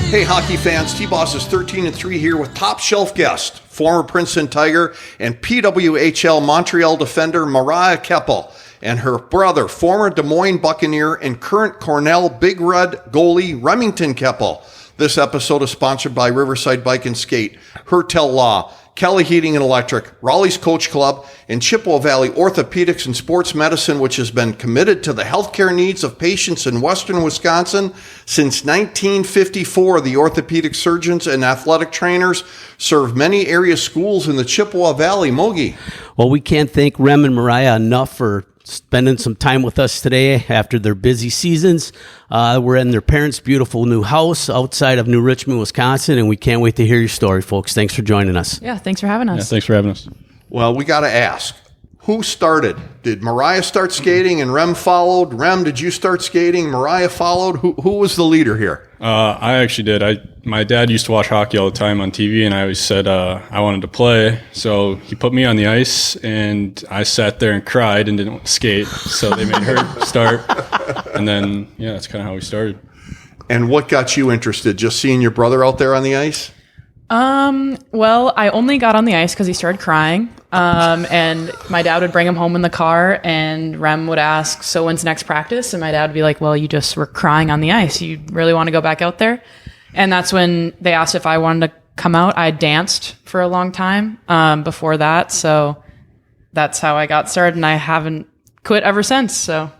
Hey, hockey fans, T-Boss is 13-3 here with top shelf guest, former Princeton Tiger and PWHL Montreal defender Mariah Keopple, and her brother, former Des Moines Buccaneer and current Cornell Big Red goalie Remington Keopple. This episode is sponsored by Riverside Bike and Skate, Hertel Law, Kelly Heating and Electric, Raleigh's Coach Club, and Chippewa Valley Orthopedics and Sports Medicine, which has been committed to the healthcare needs of patients in western Wisconsin since 1954. The orthopedic surgeons and athletic trainers serve many area schools in the Chippewa Valley. Mogi. Well, we can't thank Rem and Mariah enough for spending some time with us today after their busy seasons. We're in their parents' beautiful new house outside of New Richmond, Wisconsin, and we can't wait to hear your story, folks. Thanks for joining us. Yeah, thanks for having us. Yeah, thanks for having us. Well, we got to ask, who started? Did Mariah start skating and Rem followed? Rem, did you start skating? Mariah followed? Who was the leader here? I actually did. My dad used to watch hockey all the time on TV, and I always said I wanted to play. So he put me on the ice, and I sat there and cried and didn't skate. So they made her start, and then, yeah, that's kind of how we started. And what got you interested? Just seeing your brother out there on the ice? Well, I only got on the ice because he started crying. And my dad would bring him home in the car, and Rem would ask, so when's next practice? And my dad would be like, well, you just were crying on the ice. You really want to go back out there? And that's when they asked if I wanted to come out. I danced for a long time, before that. So that's how I got started, and I haven't quit ever since. So.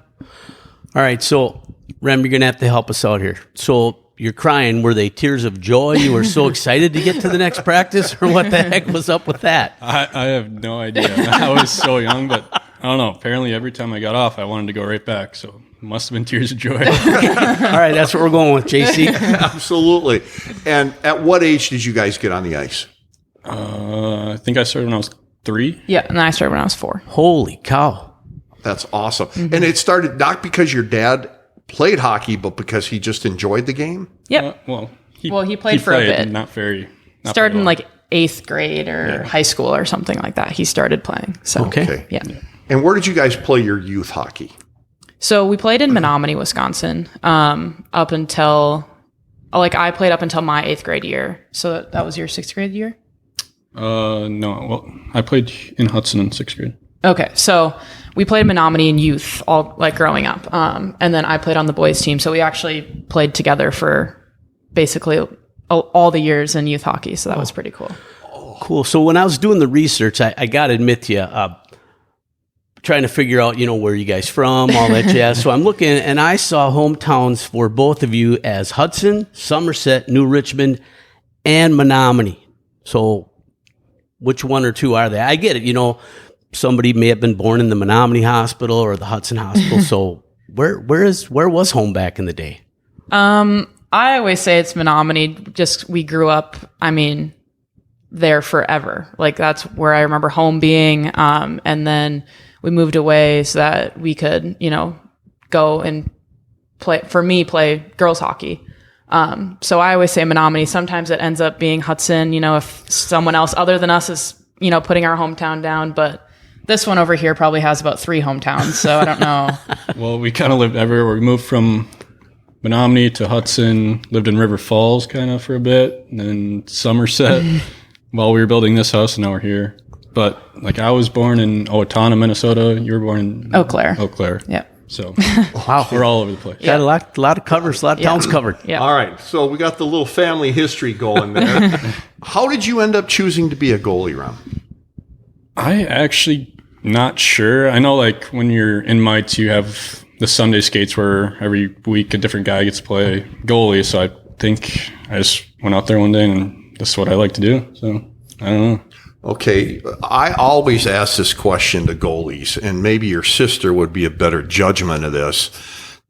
All right. So Rem, you're going to have to help us out here. So you're crying. Were they tears of joy? You were so excited to get to the next practice, or what the heck was up with that? I have no idea. I was so young, but I don't know. Apparently every time I got off, I wanted to go right back. So it must have been tears of joy. All right. That's what we're going with, JC. Absolutely. And at what age did you guys get on the ice? I think I started when I was 3. Yeah, and I started when I was 4. Holy cow. That's awesome. Mm-hmm. And it started not because your dad played hockey, but because he just enjoyed the game? Yep. He played for a bit. Not very. Started in like 8th grade or high school or something like that. He started playing. So, okay. Yeah. And where did you guys play your youth hockey? So we played in Menominee, Wisconsin, up until, I played up until my 8th grade year. So that was your 6th grade year? No. Well, I played in Hudson in 6th grade. Okay, so we played Menominee in youth, all growing up, and then I played on the boys' team. So we actually played together for basically all the years in youth hockey. So that was pretty cool. Cool. So when I was doing the research, I got to admit to you, trying to figure out, where you guys from, all that jazz. So I'm looking, and I saw hometowns for both of you as Hudson, Somerset, New Richmond, and Menominee. So which one or two are they? I get it, somebody may have been born in the Menominee Hospital or the Hudson Hospital. So where was home back in the day? I always say it's Menominee. Just we grew up, there forever. That's where I remember home being. And then we moved away so that we could, go and play girls hockey. So I always say Menominee. Sometimes it ends up being Hudson, if someone else other than us is, putting our hometown down, but this one over here probably has about 3 hometowns, so I don't know. Well, we kind of lived everywhere. We moved from Menominee to Hudson, lived in River Falls kind of for a bit, and then Somerset while we were building this house, and now we're here. But I was born in Owatonna, Minnesota. You were born in Eau Claire. Yeah. So wow, we're all over the place. Got a lot of covers, a lot of towns covered. Yeah. All right, so we got the little family history going there. How did you end up choosing to be a goalie, Rem? I actually not sure. I know when you're in mites, you have the Sunday skates where every week a different guy gets to play goalie. So I think I just went out there one day and this is what I like to do. So I don't know. Okay, I always ask this question to goalies, and maybe your sister would be a better judgment of this.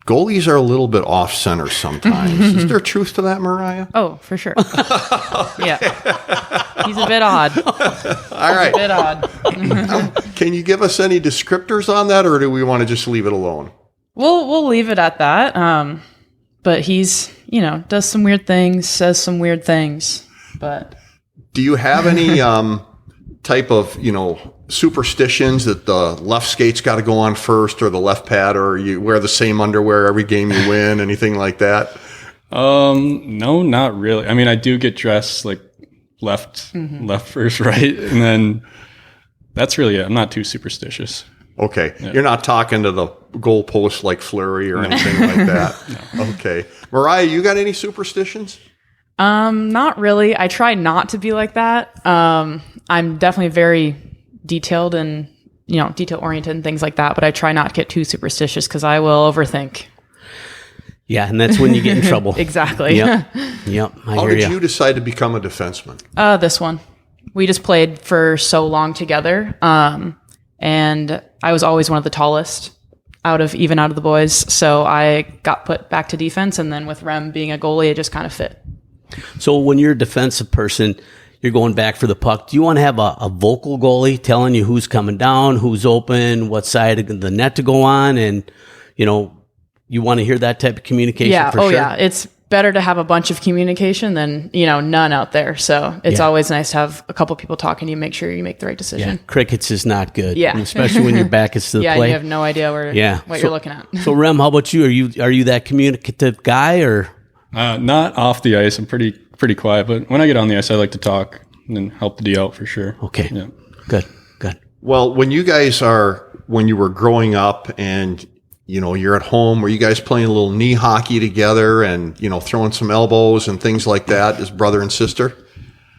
Goalies are a little bit off-center sometimes. Is there truth to that, Mariah? Oh, for sure. Yeah. He's a bit odd. All right. He's a bit odd. Can you give us any descriptors on that, or do we want to just leave it alone? We'll leave it at that. But he's, does some weird things, says some weird things. But do you have any type of, superstitions that the left skate's got to go on first or the left pad, or you wear the same underwear every game you win, anything like that? No, not really. I mean, I do get dressed like left first, right, and then that's really it. I'm not too superstitious. Okay. Yeah. You're not talking to the goalpost like Fleury or anything like that. No. Okay. Mariah, you got any superstitions? Not really. I try not to be like that. I'm definitely very detailed and, detail oriented and things like that, but I try not to get too superstitious because I will overthink. Yeah, and that's when you get in trouble. Exactly. Yep. How did you decide to become a defenseman? This one. We just played for so long together. And I was always one of the tallest out of the boys. So I got put back to defense. And then with Rem being a goalie, it just kind of fit. So when you're a defensive person, you're going back for the puck. Do you want to have a vocal goalie telling you who's coming down, who's open, what side of the net to go on? And, you want to hear that type of communication? Yeah. For sure? Yeah. It's better to have a bunch of communication than, none out there. So it's always nice to have a couple people talking to you, make sure you make the right decision. Yeah. Crickets is not good. Yeah. Especially when your back is to the play. You have no idea what you're looking at. So Rem, how about you? Are you that communicative guy or? Not off the ice. I'm pretty quiet, but when I get on the ice, I like to talk and then help the D out for sure. Okay. Yeah. Good. Well, when you were growing up and you're at home, were you guys playing a little knee hockey together and, throwing some elbows and things like that as brother and sister?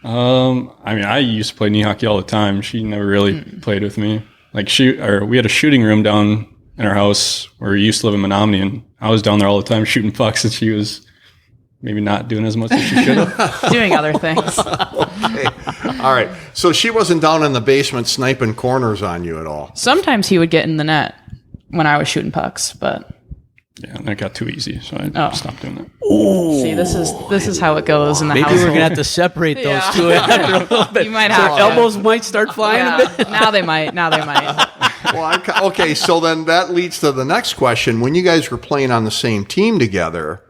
I mean, I used to play knee hockey all the time. She never really played with me. Like we had a shooting room down in our house where we used to live in Menominee, and I was down there all the time shooting pucks, and she was maybe not doing as much as she should have. Doing other things. Okay. All right. So she wasn't down in the basement sniping corners on you at all? Sometimes he would get in the net when I was shooting pucks, but yeah, and that got too easy, so I stopped doing that. Ooh. See, this is how it goes in the Maybe household. we're gonna have to separate those two after a little bit. You might have to. Elbows might start flying a bit. Now they might. Well, okay, so then that leads to the next question. When you guys were playing on the same team together,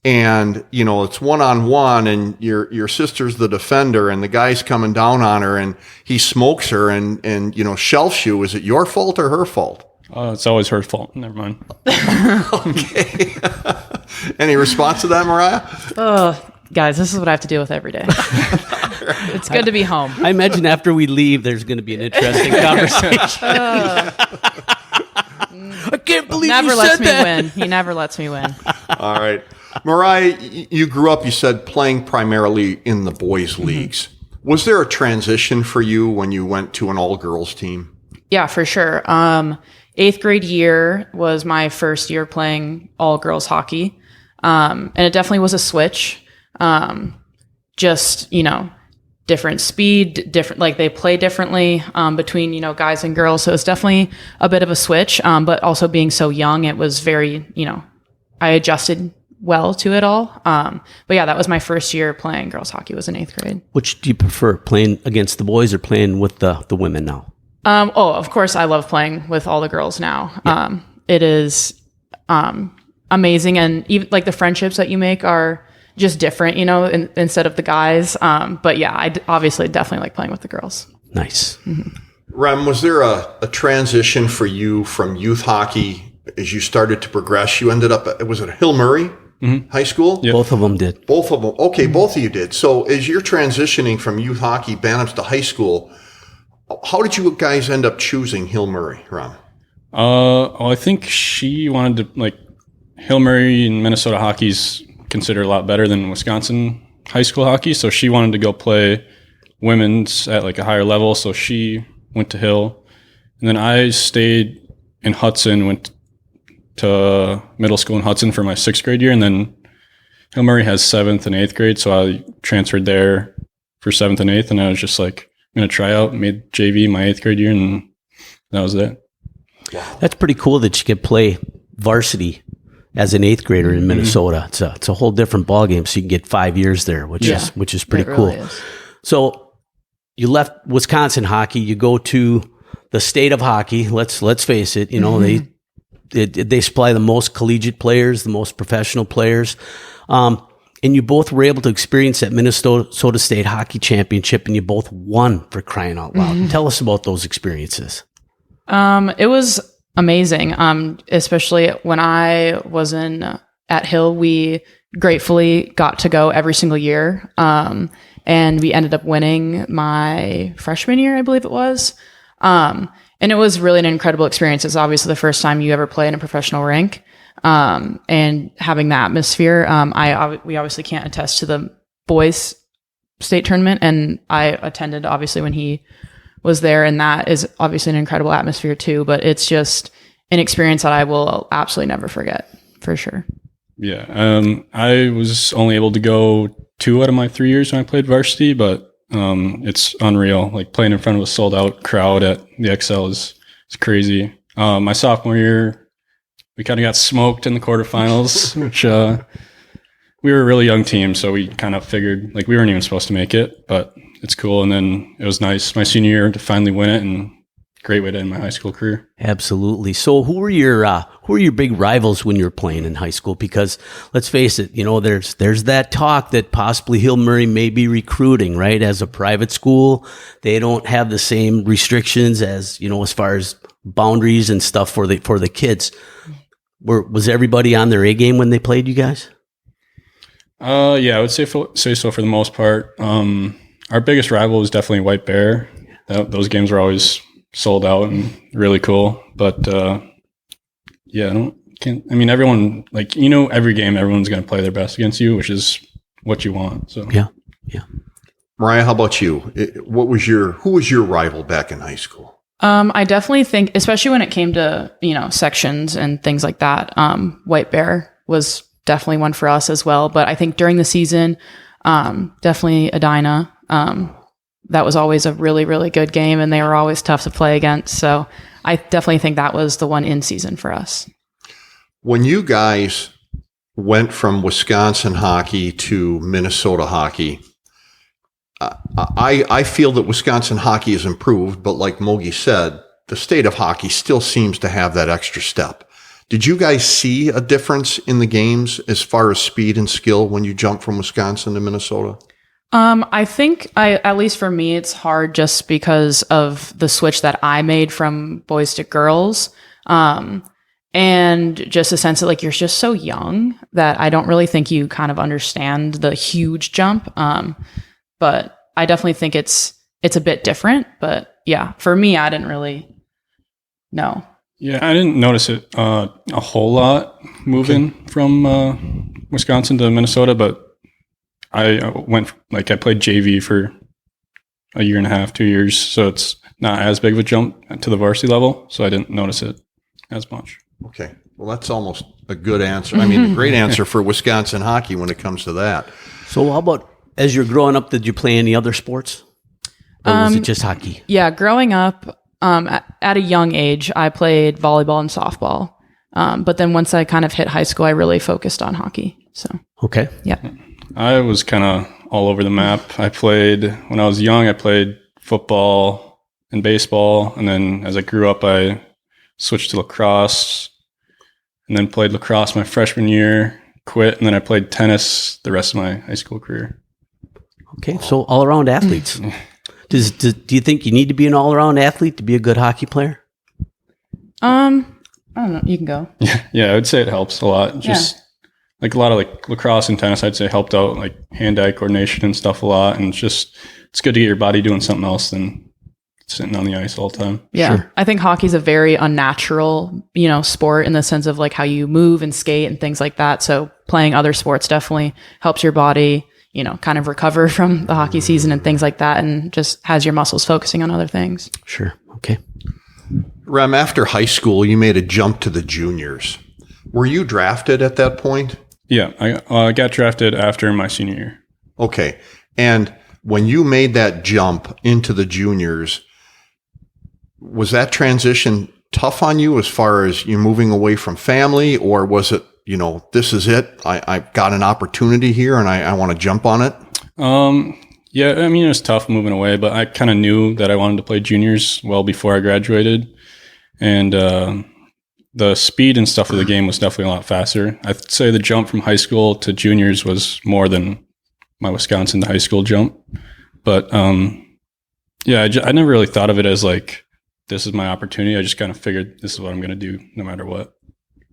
and it's 1-on-1, and your sister's the defender, and the guy's coming down on her, and he smokes her, and shelfs you. Is it your fault or her fault? It's always her fault. Never mind. Okay. Any response to that, Mariah? Oh, guys, this is what I have to deal with every day. It's good to be home. I imagine after we leave, there's going to be an interesting conversation. I can't believe never you lets said me that. win. He never lets me win. All right. Mariah, you grew up, you said, playing primarily in the boys' leagues. Was there a transition for you when you went to an all-girls team? Yeah, for sure. 8th grade year was my first year playing all-girls hockey. And it definitely was a switch. Just, different speed, different, like they play differently between, guys and girls. So it's definitely a bit of a switch. But also being so young, it was very, I adjusted well to it all. But yeah, that was my first year playing girls hockey, was in 8th grade. Which do you prefer, playing against the boys or playing with the women now? Of course, I love playing with all the girls now. Yeah. It is amazing. And even like the friendships that you make are just different, instead of the guys. But yeah, I obviously definitely like playing with the girls. Nice. Mm-hmm. Rem, was there a transition for you from youth hockey as you started to progress? You ended up, was it Hill Murray High School? Yep. Both of them did. Both of them. Okay, both of you did. So as you're transitioning from youth hockey, Bantams to high school, how did you guys end up choosing Hill Murray, Rem? I think she wanted to, Hill Murray and Minnesota hockey's considered a lot better than Wisconsin high school hockey. So she wanted to go play women's at a higher level. So she went to Hill. And then I stayed in Hudson, went to middle school in Hudson for my 6th grade year. And then Hill Murray has 7th and 8th grade. So I transferred there for 7th and 8th. And I was just I'm going to try out, made JV my 8th grade year. And that was it. Wow. That's pretty cool that you could play varsity as an 8th grader in Minnesota. It's a whole different ballgame. So you can get 5 years there, which is pretty cool. Really is. So you left Wisconsin hockey, you go to the state of hockey. Let's face it, they supply the most collegiate players, the most professional players. And you both were able to experience that Minnesota State Hockey Championship, and you both won, for crying out loud. Mm-hmm. Tell us about those experiences. It was amazing. Especially when I was at Hill, we gratefully got to go every single year. And we ended up winning my freshman year, I believe it was. And it was really an incredible experience. It's obviously the first time you ever play in a professional rink. And having the atmosphere, we obviously can't attest to the boys state tournament, and I attended obviously when he was there, and that is obviously an incredible atmosphere too, but it's just an experience that I will absolutely never forget, for sure. Yeah. I was only able to go 2 out of my 3 years when I played varsity, but it's unreal. Like playing in front of a sold out crowd at the XL is crazy. My sophomore year, we kind of got smoked in the quarterfinals, which we were a really young team, so we kind of figured like we weren't even supposed to make it, but it's cool. And then it was nice my senior year to finally win it, and great way to end my high school career. Absolutely. So who were your big rivals when you were playing in high school? Because let's face it, there's that talk that possibly Hill Murray may be recruiting, right? As a private school, they don't have the same restrictions as, as far as boundaries and stuff for the kids. Was everybody on their A game when they played you guys? Yeah, I would say so for the most part. Our biggest rival was definitely White Bear. Those games were always sold out and really cool. But yeah, everyone, every game everyone's going to play their best against you, which is what you want. So yeah. Mariah, how about you? Who was your rival back in high school? I definitely think, especially when it came to, sections and things like that, White Bear was definitely one for us as well. But I think during the season, definitely Edina. That was always a really, really good game, and they were always tough to play against. So I definitely think that was the one in season for us. When you guys went from Wisconsin hockey to Minnesota hockey, I feel that Wisconsin hockey has improved, but like Mogi said, the state of hockey still seems to have that extra step. Did you guys see a difference in the games as far as speed and skill when you jumped from Wisconsin to Minnesota? I think at least for me, it's hard just because of the switch that I made from boys to girls. And just a sense that you're just so young that I don't really think you kind of understand the huge jump. But I definitely think it's a bit different, but yeah, for me, I didn't really know. Yeah, I didn't notice it a whole lot moving from Wisconsin to Minnesota, but I played JV for a year and a half, 2 years, so it's not as big of a jump to the varsity level, so I didn't notice it as much. Okay, well, that's almost a good answer. I mean, a great answer for Wisconsin hockey when it comes to that. So how about, as you're growing up, did you play any other sports? Or was it just hockey? Yeah, growing up, at a young age, I played volleyball and softball. But then once I kind of hit high school, I really focused on hockey. So okay, yeah. I was kind of all over the map. When I was young, I played football and baseball. And then as I grew up, I switched to lacrosse and then played lacrosse my freshman year, quit. And then I played tennis the rest of my high school career. Okay. So all around athletes. Do you think you need to be an all around athlete to be a good hockey player? I don't know. You can go. Yeah. I would say it helps a lot. Just a lot of lacrosse and tennis, I'd say helped out hand-eye coordination and stuff a lot. And it's good to get your body doing something else than sitting on the ice all the time. Yeah. Sure. I think hockey's a very unnatural, sport in the sense of how you move and skate and things like that. So playing other sports definitely helps your body, kind of recover from the hockey season and things like that, and just has your muscles focusing on other things. Sure. Okay. Rem, after high school, you made a jump to the juniors. Were you drafted at that point? Yeah, I got drafted after my senior year. Okay. And when you made that jump into the juniors, was that transition tough on you as far as you moving away from family, or was it, this is it, I've got an opportunity here and I want to jump on it? Yeah, it was tough moving away, but I kind of knew that I wanted to play juniors well before I graduated. And the speed and stuff of the game was definitely a lot faster. I'd say the jump from high school to juniors was more than my Wisconsin to high school jump. But yeah, I never really thought of it as this is my opportunity. I just kind of figured this is what I'm going to do no matter what.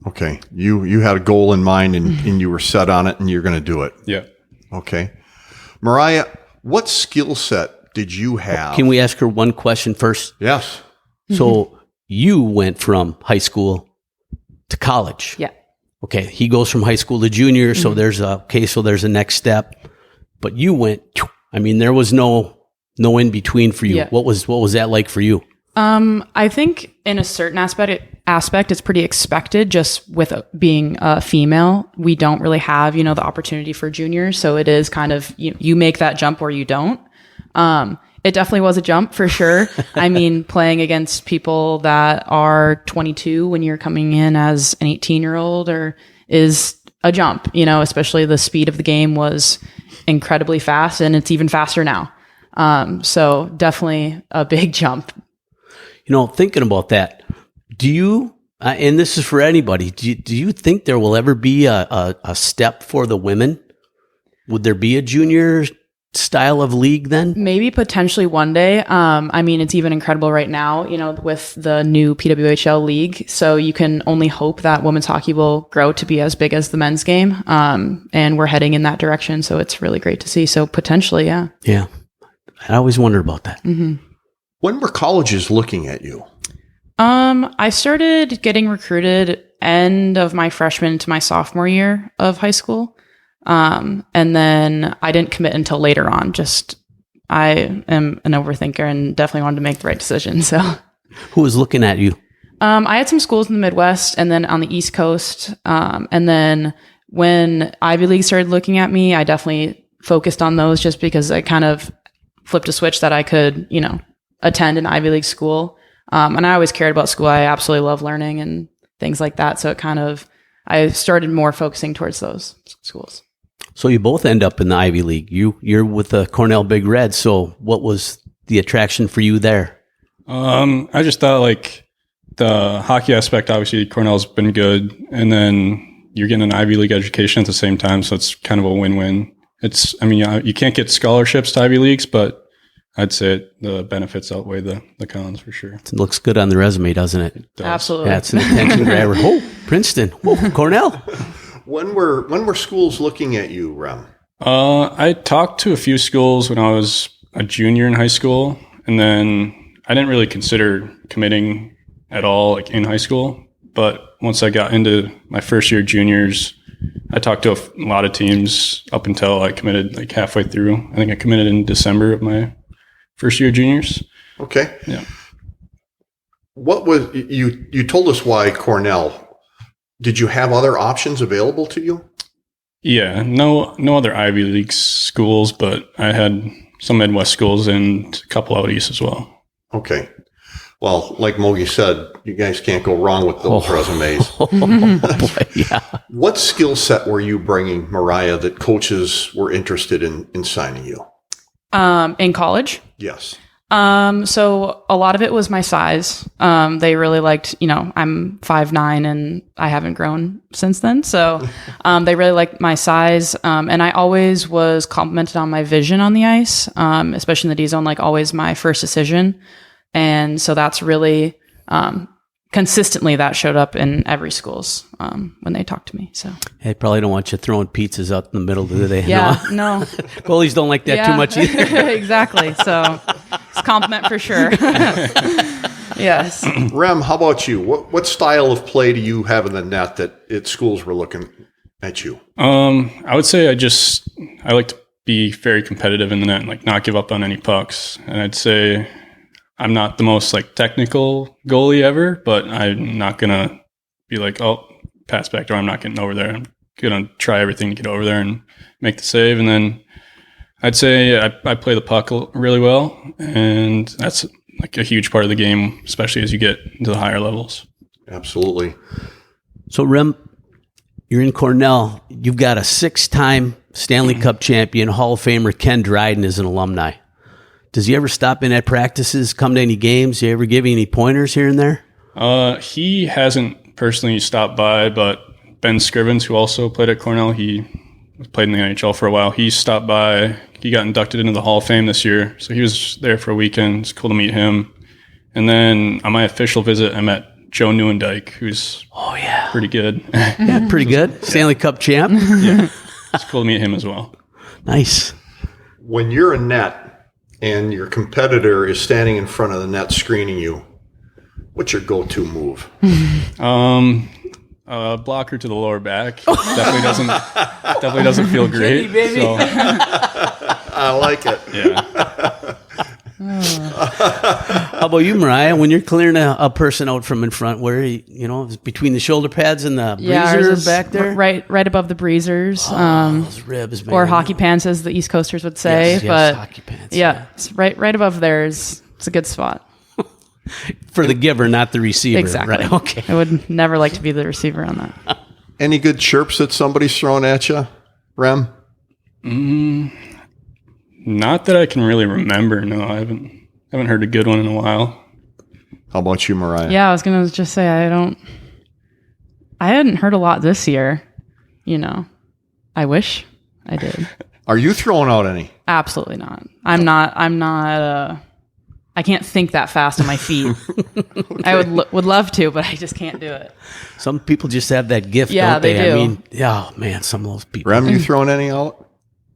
Okay. You had a goal in mind and you were set on it and you're going to do it. Yeah. Okay. Mariah, what skill set did you have? Can we ask her one question first? Yes. So you went from high school to college. Yeah. Okay. He goes from high school to junior. So there's a next step. But you went, I mean, there was no in between for you. Yeah. What was that like for you? I think in a certain aspect, it's pretty expected. Just with being a female, we don't really have, the opportunity for juniors. So it is kind of you make that jump or you don't. It definitely was a jump for sure. I mean, playing against people that are 22 when you're coming in as an 18-year-old is a jump. Especially the speed of the game was incredibly fast, and it's even faster now. So definitely a big jump. Thinking about that, do you, and this is for anybody, do you think there will ever be a step for the women? Would there be a junior style of league then? Maybe potentially one day. I mean, it's even incredible right now, with the new PWHL league. So you can only hope that women's hockey will grow to be as big as the men's game. And we're heading in that direction. So it's really great to see. So potentially, yeah. Yeah. I always wondered about that. Mm-hmm. When were colleges looking at you? I started getting recruited end of my freshman to my sophomore year of high school. And then I didn't commit until later on. I am an overthinker and definitely wanted to make the right decision. So who was looking at you? I had some schools in the Midwest and then on the East Coast. And then when Ivy League started looking at me, I definitely focused on those just because I kind of flipped a switch that I could, attend an Ivy League school. And I always cared about school. I absolutely love learning and things like that. So I started more focusing towards those schools. So you both end up in the Ivy League. You're with the Cornell Big Red. So what was the attraction for you there? I just thought the hockey aspect, obviously Cornell's been good. And then you're getting an Ivy League education at the same time. So it's kind of a win-win. You can't get scholarships to Ivy Leagues, but I'd say the benefits outweigh the cons for sure. It looks good on the resume, doesn't it? It does. Absolutely. Yeah, it's an attention grabber. Oh, Princeton. Oh, Cornell. When were schools looking at you, Rem? I talked to a few schools when I was a junior in high school, and then I didn't really consider committing at all in high school. But once I got into my first year juniors, I talked to a lot of teams up until I committed halfway through. I think I committed in December of my first year juniors. Okay. Yeah. What was you told us why Cornell? Did you have other options available to you? Yeah, no other Ivy League schools, but I had some Midwest schools and a couple out east as well. Okay. Well, like Mogi said, you guys can't go wrong with those resumes. Oh, boy, yeah. What skill set were you bringing, Mariah, that coaches were interested in signing you? In college? Yes. So a lot of it was my size. They really liked, I'm 5'9" and I haven't grown since then. So, they really liked my size. And I always was complimented on my vision on the ice, especially in the D zone, always my first decision. And so that's really, consistently that showed up in every schools, when they talked to me. So They probably don't want you throwing pizzas out in the middle, do they? yeah, no. Goalies don't like that too much either. Exactly. So it's a compliment for sure. Yes. Rem, how about you? What style of play do you have in the net that schools were looking at you? I would say I like to be very competitive in the net, not give up on any pucks. And I'd say I'm not the most technical goalie ever, but I'm not gonna be pass back door. I'm not getting over there. I'm gonna try everything to get over there and make the save. And then I'd say I play the puck really well, and that's a huge part of the game, especially as you get into the higher levels. Absolutely. So Rem, you're in Cornell. You've got a 6-time Stanley Cup champion, Hall of Famer Ken Dryden is an alumni. Does he ever stop in at practices, come to any games? Do you ever give you any pointers here and there? He hasn't personally stopped by, but Ben Scrivens, who also played at Cornell, he played in the NHL for a while. He stopped by. He got inducted into the Hall of Fame this year, so he was there for a weekend. It's cool to meet him. And then on my official visit, I met Joe Newendike, who's pretty good. Yeah, pretty good. Stanley Cup champ. Yeah, it's cool to meet him as well. Nice. When you're in net and your competitor is standing in front of the net screening you, what's your go-to move? Blocker to the lower back definitely doesn't feel great. So, I like it. yeah. How about you, Mariah? When you're clearing a person out from in front, where between the shoulder pads and the ours breezer is back there, right above the breezers, those ribs, man. or hockey pants, as the East Coasters would say. Yes, but hockey pants. yeah, it's right above there is it's a good spot. For the giver, not the receiver. Exactly. Right. Okay. I would never like to be the receiver on that. Any good chirps that somebody's thrown at you, Rem? Not that I can really remember. No, I haven't heard a good one in a while. How about you, Mariah? Yeah, I was gonna just say I hadn't heard a lot this year. I wish I did. Are you throwing out any? Absolutely not. I'm not. I can't think that fast on my feet. Okay. I would love to, but I just can't do it. Some people just have that gift, Yeah, don't they? they do. I mean, yeah, man, some of those people. Rem, you throwing any out?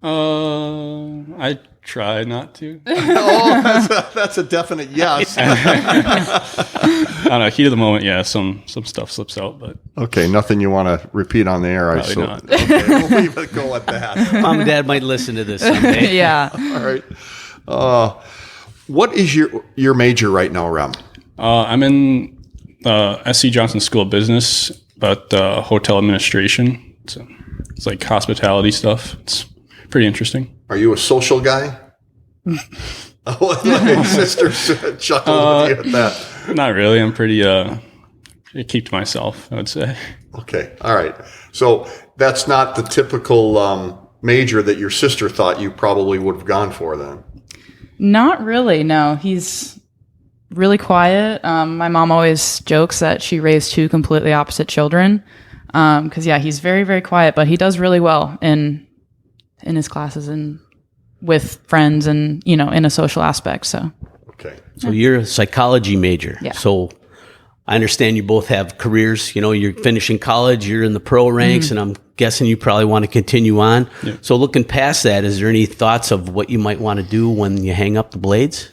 I try not to. That's a definite yes. I don't know, heat of the moment, yeah, some stuff slips out, but Okay, nothing you want to repeat on the air, I probably assume. not. Okay, we'll leave it go at that. Mom and Dad might listen to this someday. Yeah. All right. What is your major right now, Rem? I'm in SC Johnson School of Business, but hotel administration. It's like hospitality stuff. It's pretty interesting. Are you a social guy? My sister chuckled with you at that. Not really. I'm pretty I keep to myself, I would say. Okay, all right. So that's not the typical major that your sister thought you probably would have gone for then. Not really. No, he's really quiet. My mom always jokes that she raised two completely opposite children. Because he's very, very quiet, but he does really well in his classes and with friends and in a social aspect. So Okay. So you're a psychology major. Yeah. So I understand you both have careers. You're finishing college, you're in the pro ranks, and I'm guessing you probably want to continue on. Yeah. So looking past that, is there any thoughts of what you might want to do when you hang up the blades?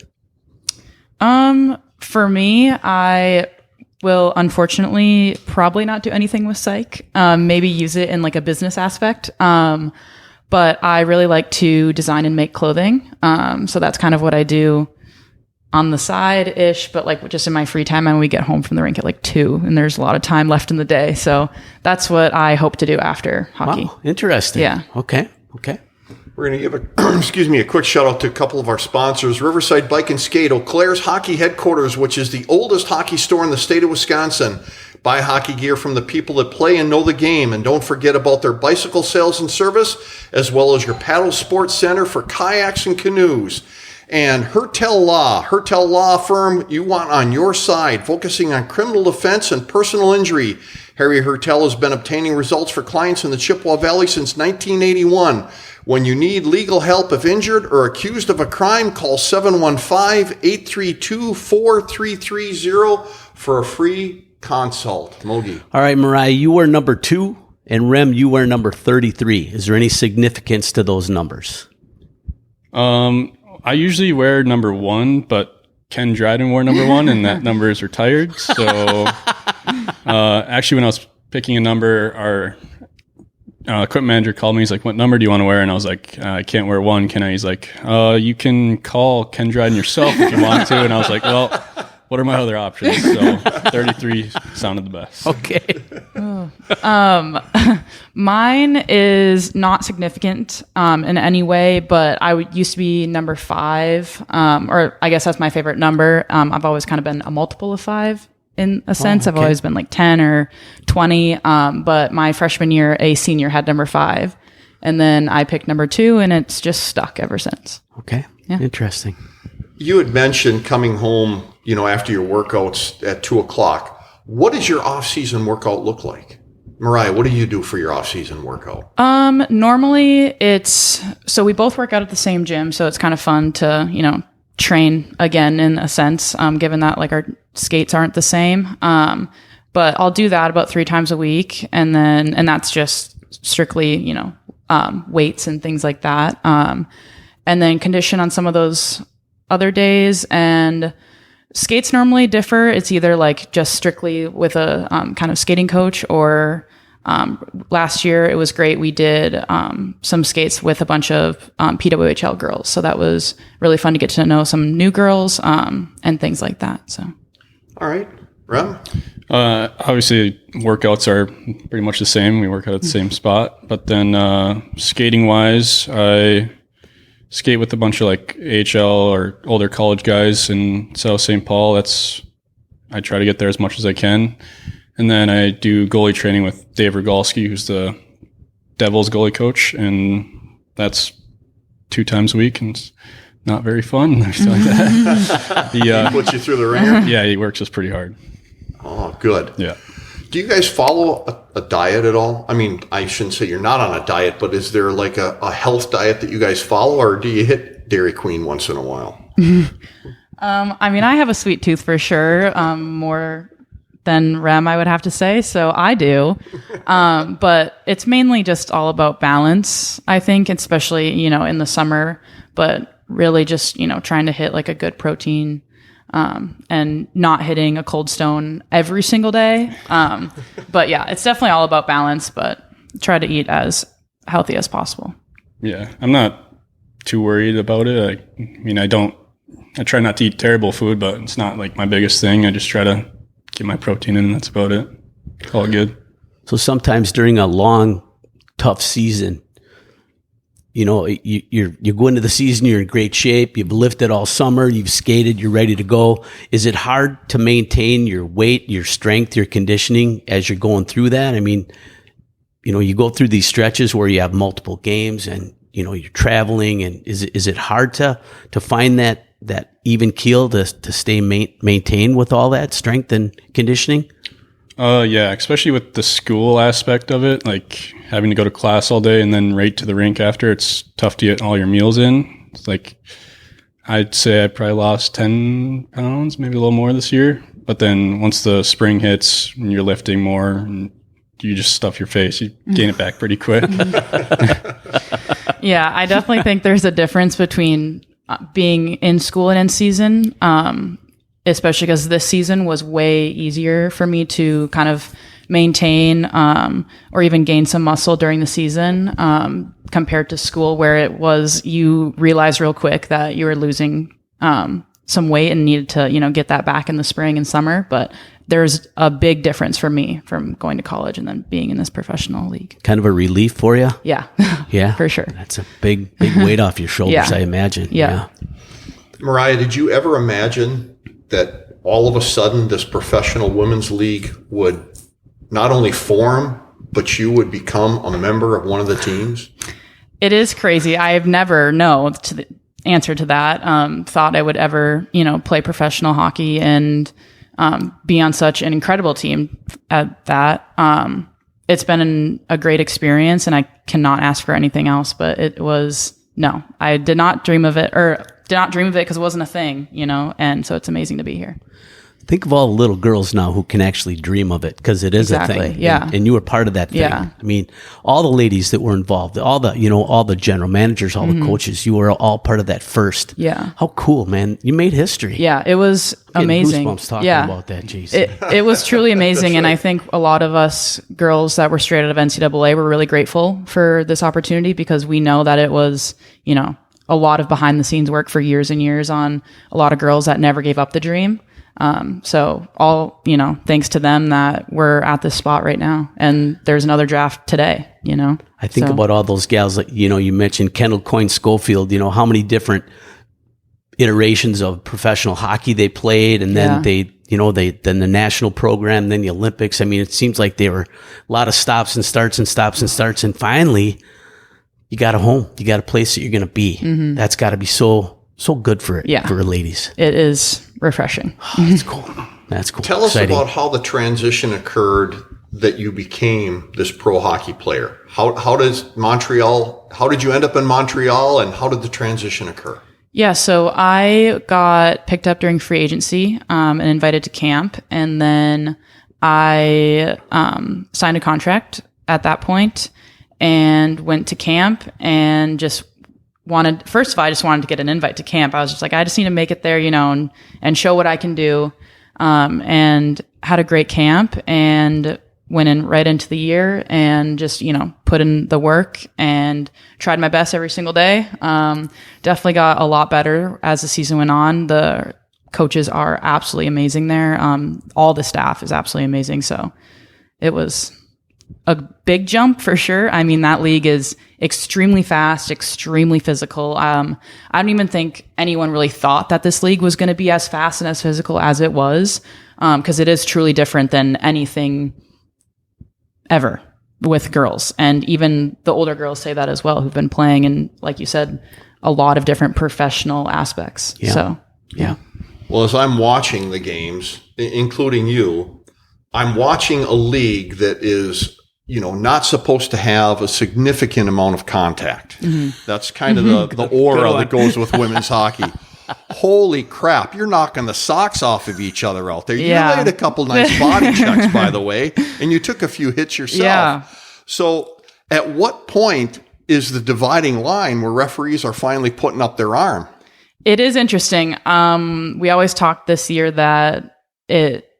for me, I will unfortunately probably not do anything with psych. Maybe use it in like a business aspect. But I really like to design and make clothing. So that's kind of what I do on the side ish, but like just in my free time. And we get home from the rink at like 2 and there's a lot of time left in the day. So that's what I hope to do after hockey. Wow, interesting. Yeah. Okay. We're going to give a quick shout out to a couple of our sponsors. Riverside Bike and Skate, Eau Claire's hockey headquarters, which is the oldest hockey store in the state of Wisconsin. Buy hockey gear from the people that play and know the game. And don't forget about their bicycle sales and service, as well as your paddle sports center for kayaks and canoes. And Hertel Law Firm, you want on your side, focusing on criminal defense and personal injury. Harry Hertel has been obtaining results for clients in the Chippewa Valley since 1981. When you need legal help if injured or accused of a crime, call 715-832-4330 for a free consult. Mogi. All right, Mariah, you were number 2, and Rem, you were number 33. Is there any significance to those numbers? I usually wear number 1, but Ken Dryden wore number 1, and that number is retired. So, actually, when I was picking a number, our equipment manager called me. He's like, "What number do you want to wear?" And I was like, "I can't wear 1, can I?" He's like, "You can call Ken Dryden yourself if you want to." And I was like, "Well, what are my other options?" So 33 sounded the best. Okay. Mine is not significant in any way, but I used to be number 5, or I guess that's my favorite number. I've always kind of been a multiple of 5 in a sense. I've always been like 10 or 20, but my freshman year, a senior had number 5, and then I picked number 2, and it's just stuck ever since. Okay. Yeah. Interesting. You had mentioned coming home, after your workouts at 2:00. What does your off-season workout look like? Mariah, what do you do for your off-season workout? Normally so we both work out at the same gym, so it's kind of fun to, train again in a sense, given that like our skates aren't the same. But I'll do that about 3 times a week. And that's just strictly, weights and things like that. And then condition on some of those other days. And skates normally differ. It's either like just strictly with a kind of skating coach, or last year it was great. We did some skates with a bunch of PWHL girls. So that was really fun to get to know some new girls and things like that. So, all right. Rem? Obviously, workouts are pretty much the same. We work out at the same spot. But then skating-wise, I skate with a bunch of like AHL or older college guys in South St. Paul. I try to get there as much as I can. And then I do goalie training with Dave Rogalski, who's the Devils goalie coach. And that's 2 times a week. And it's not very fun. I feel like that. He puts you through the ringer? Yeah, he works us pretty hard. Oh, good. Yeah. Do you guys follow a diet at all? I mean, I shouldn't say you're not on a diet, but is there like a health diet that you guys follow, or do you hit Dairy Queen once in a while? I mean, I have a sweet tooth for sure, more than Rem, I would have to say. So I do. But it's mainly just all about balance, I think, especially, in the summer, but really just, trying to hit like a good protein and not hitting a cold stone every single day. But yeah, it's definitely all about balance, but try to eat as healthy as possible. Yeah, I'm not too worried about it. I try not to eat terrible food, but it's not like my biggest thing. I just try to get my protein in, and that's about it. Call it good. So sometimes during a long, tough season, you go into the season, you're in great shape, you've lifted all summer, you've skated, you're ready to go. Is it hard to maintain your weight, your strength, your conditioning as you're going through that? I mean, you go through these stretches where you have multiple games and, you're traveling, and is it hard to find that even keel to stay maintained with all that strength and conditioning? Yeah, especially with the school aspect of it, like having to go to class all day and then right to the rink after. It's tough to get all your meals in. It's like, I'd say I probably lost 10 pounds, maybe a little more this year. But then once the spring hits and you're lifting more, and you just stuff your face, you gain it back pretty quick. Yeah, I definitely think there's a difference between being in school and in season, especially because this season was way easier for me to kind of maintain or even gain some muscle during the season compared to school, where it was, you realized real quick that you were losing some weight and needed to, get that back in the spring and summer. But there's a big difference for me from going to college and then being in this professional league. Kind of a relief for you? Yeah. Yeah. For sure. That's a big weight off your shoulders, Yeah. I imagine. Yeah. Mariah, did you ever imagine that all of a sudden this professional women's league would not only form, but you would become a member of one of the teams? It is crazy. I've never, to the answer to that, thought I would ever, play professional hockey and be on such an incredible team at that. It's been a great experience, and I cannot ask for anything else, but it was, I did not dream of it because it wasn't a thing, and so it's amazing to be here. Think of all the little girls now who can actually dream of it, because it is a thing. Yeah. And you were part of that thing. Yeah. I mean, all the ladies that were involved, all the general managers, all the coaches, you were all part of that first. Yeah. How cool, man. You made history. Yeah, it was amazing. Goosebumps talking about that, jeez. It was truly amazing. And I think a lot of us girls that were straight out of NCAA were really grateful for this opportunity, because we know that it was, a lot of behind the scenes work for years and years on a lot of girls that never gave up the dream. So all, thanks to them that we're at this spot right now, and there's another draft today, I think about all those gals that, you mentioned Kendall Coyne Schofield, how many different iterations of professional hockey they played, and then then the national program, then the Olympics. I mean, it seems like they were a lot of stops and starts, and finally you got a home, you got a place that you're going to be. Mm-hmm. That's got to be so good for ladies. It is refreshing. That's cool. That's cool. Tell us about how the transition occurred that you became this pro hockey player. How did you end up in Montreal, and how did the transition occur? Yeah, so I got picked up during free agency and invited to camp, and then I signed a contract at that point and went to camp and just first of all, I just wanted to get an invite to camp. I was just like, I just need to make it there, and show what I can do, and had a great camp and went in right into the year and just, put in the work and tried my best every single day. Definitely got a lot better as the season went on. The coaches are absolutely amazing there. All the staff is absolutely amazing. So it was a big jump for sure. I mean, that league is extremely fast, extremely physical. I don't even think anyone really thought that this league was going to be as fast and as physical as it was, because it is truly different than anything ever with girls. And even the older girls say that as well, who've been playing in, like you said, a lot of different professional aspects. Yeah. So, Yeah. Well, as I'm watching the games, including you, I'm watching a league that is, not supposed to have a significant amount of contact. That's kind of the aura that goes with women's hockey. Holy crap, you're knocking the socks off of each other out there. You made a couple nice body checks, by the way, and you took a few hits yourself. Yeah. So at what point is the dividing line where referees are finally putting up their arm? it is interesting. We always talked this year that it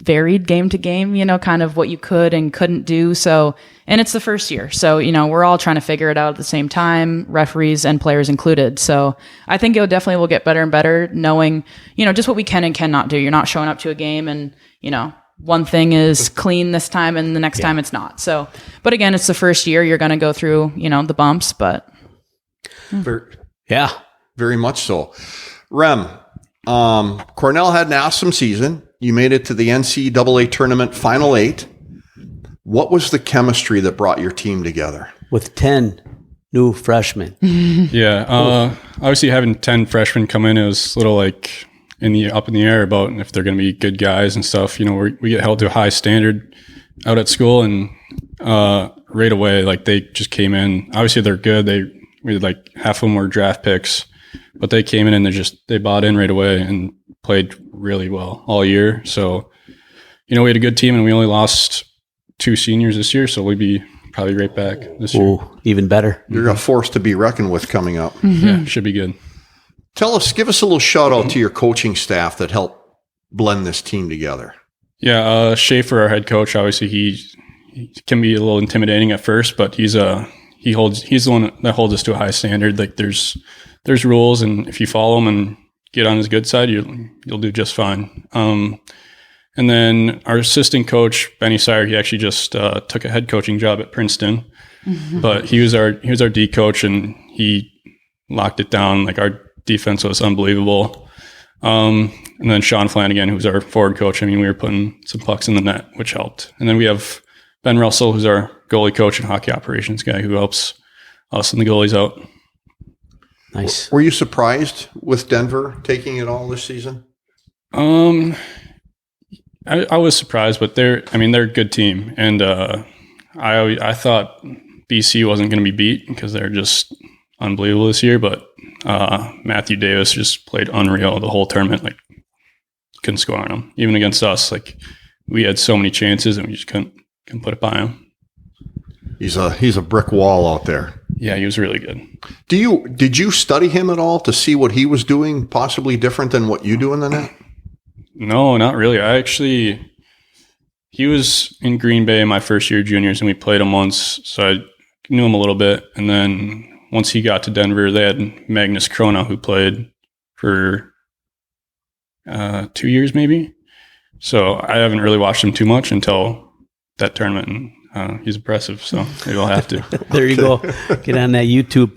varied game to game, kind of what you could and couldn't do. So, and it's the first year. So, we're all trying to figure it out at the same time, referees and players included. So I think it definitely will get better and better knowing, just what we can and cannot do. You're not showing up to a game and, one thing is clean this time and the next time it's not. So, but again, it's the first year. You're going to go through, the bumps, but. Very much so. Rem, Cornell had an awesome season. You made it to the NCAA tournament Final 8. What was the chemistry that brought your team together? With 10 new freshmen. Obviously having 10 freshmen come in, it was a little like up in the air about if they're going to be good guys and stuff. We get held to a high standard out at school, and right away, like they just came in. Obviously they're good. We had like half of them were draft picks, but they came in and they bought in right away and played really well all year. So, we had a good team, and we only lost 2 seniors this year, so we'll be probably right back this year. Ooh, even better. You're a force to be reckoned with coming up. Mm-hmm. Yeah, should be good. Give us a little shout out to your coaching staff that helped blend this team together. Yeah, Schaefer, our head coach, obviously he can be a little intimidating at first, but he's the one that holds us to a high standard. Like there's rules, and if you follow them and get on his good side, you'll do just fine. And then our assistant coach, Benny Sire, he actually just took a head coaching job at Princeton, but he was our D coach, and he locked it down. Like our defense was unbelievable. And then Sean Flanagan, who's our forward coach, we were putting some pucks in the net, which helped. And then we have Ben Russell, who's our goalie coach and hockey operations guy, who helps us and the goalies out. Nice. Were you surprised with Denver taking it all this season? I was surprised, but they're a good team, and I thought BC wasn't going to be beat because they're just unbelievable this year. But Matthew Davis just played unreal the whole tournament. Like couldn't score on him, even against us. Like we had so many chances, and we just couldn't put it by him. He's a brick wall out there. Yeah, he was really good. Did you study him at all to see what he was doing possibly different than what you do in the net? No, not really. He was in Green Bay my first year of juniors, and we played him once, so I knew him a little bit. And then once he got to Denver, they had Magnus Krona, who played for 2 years maybe. So I haven't really watched him too much until that tournament, and he's impressive, so maybe I'll have to. There you go. Get on that YouTube.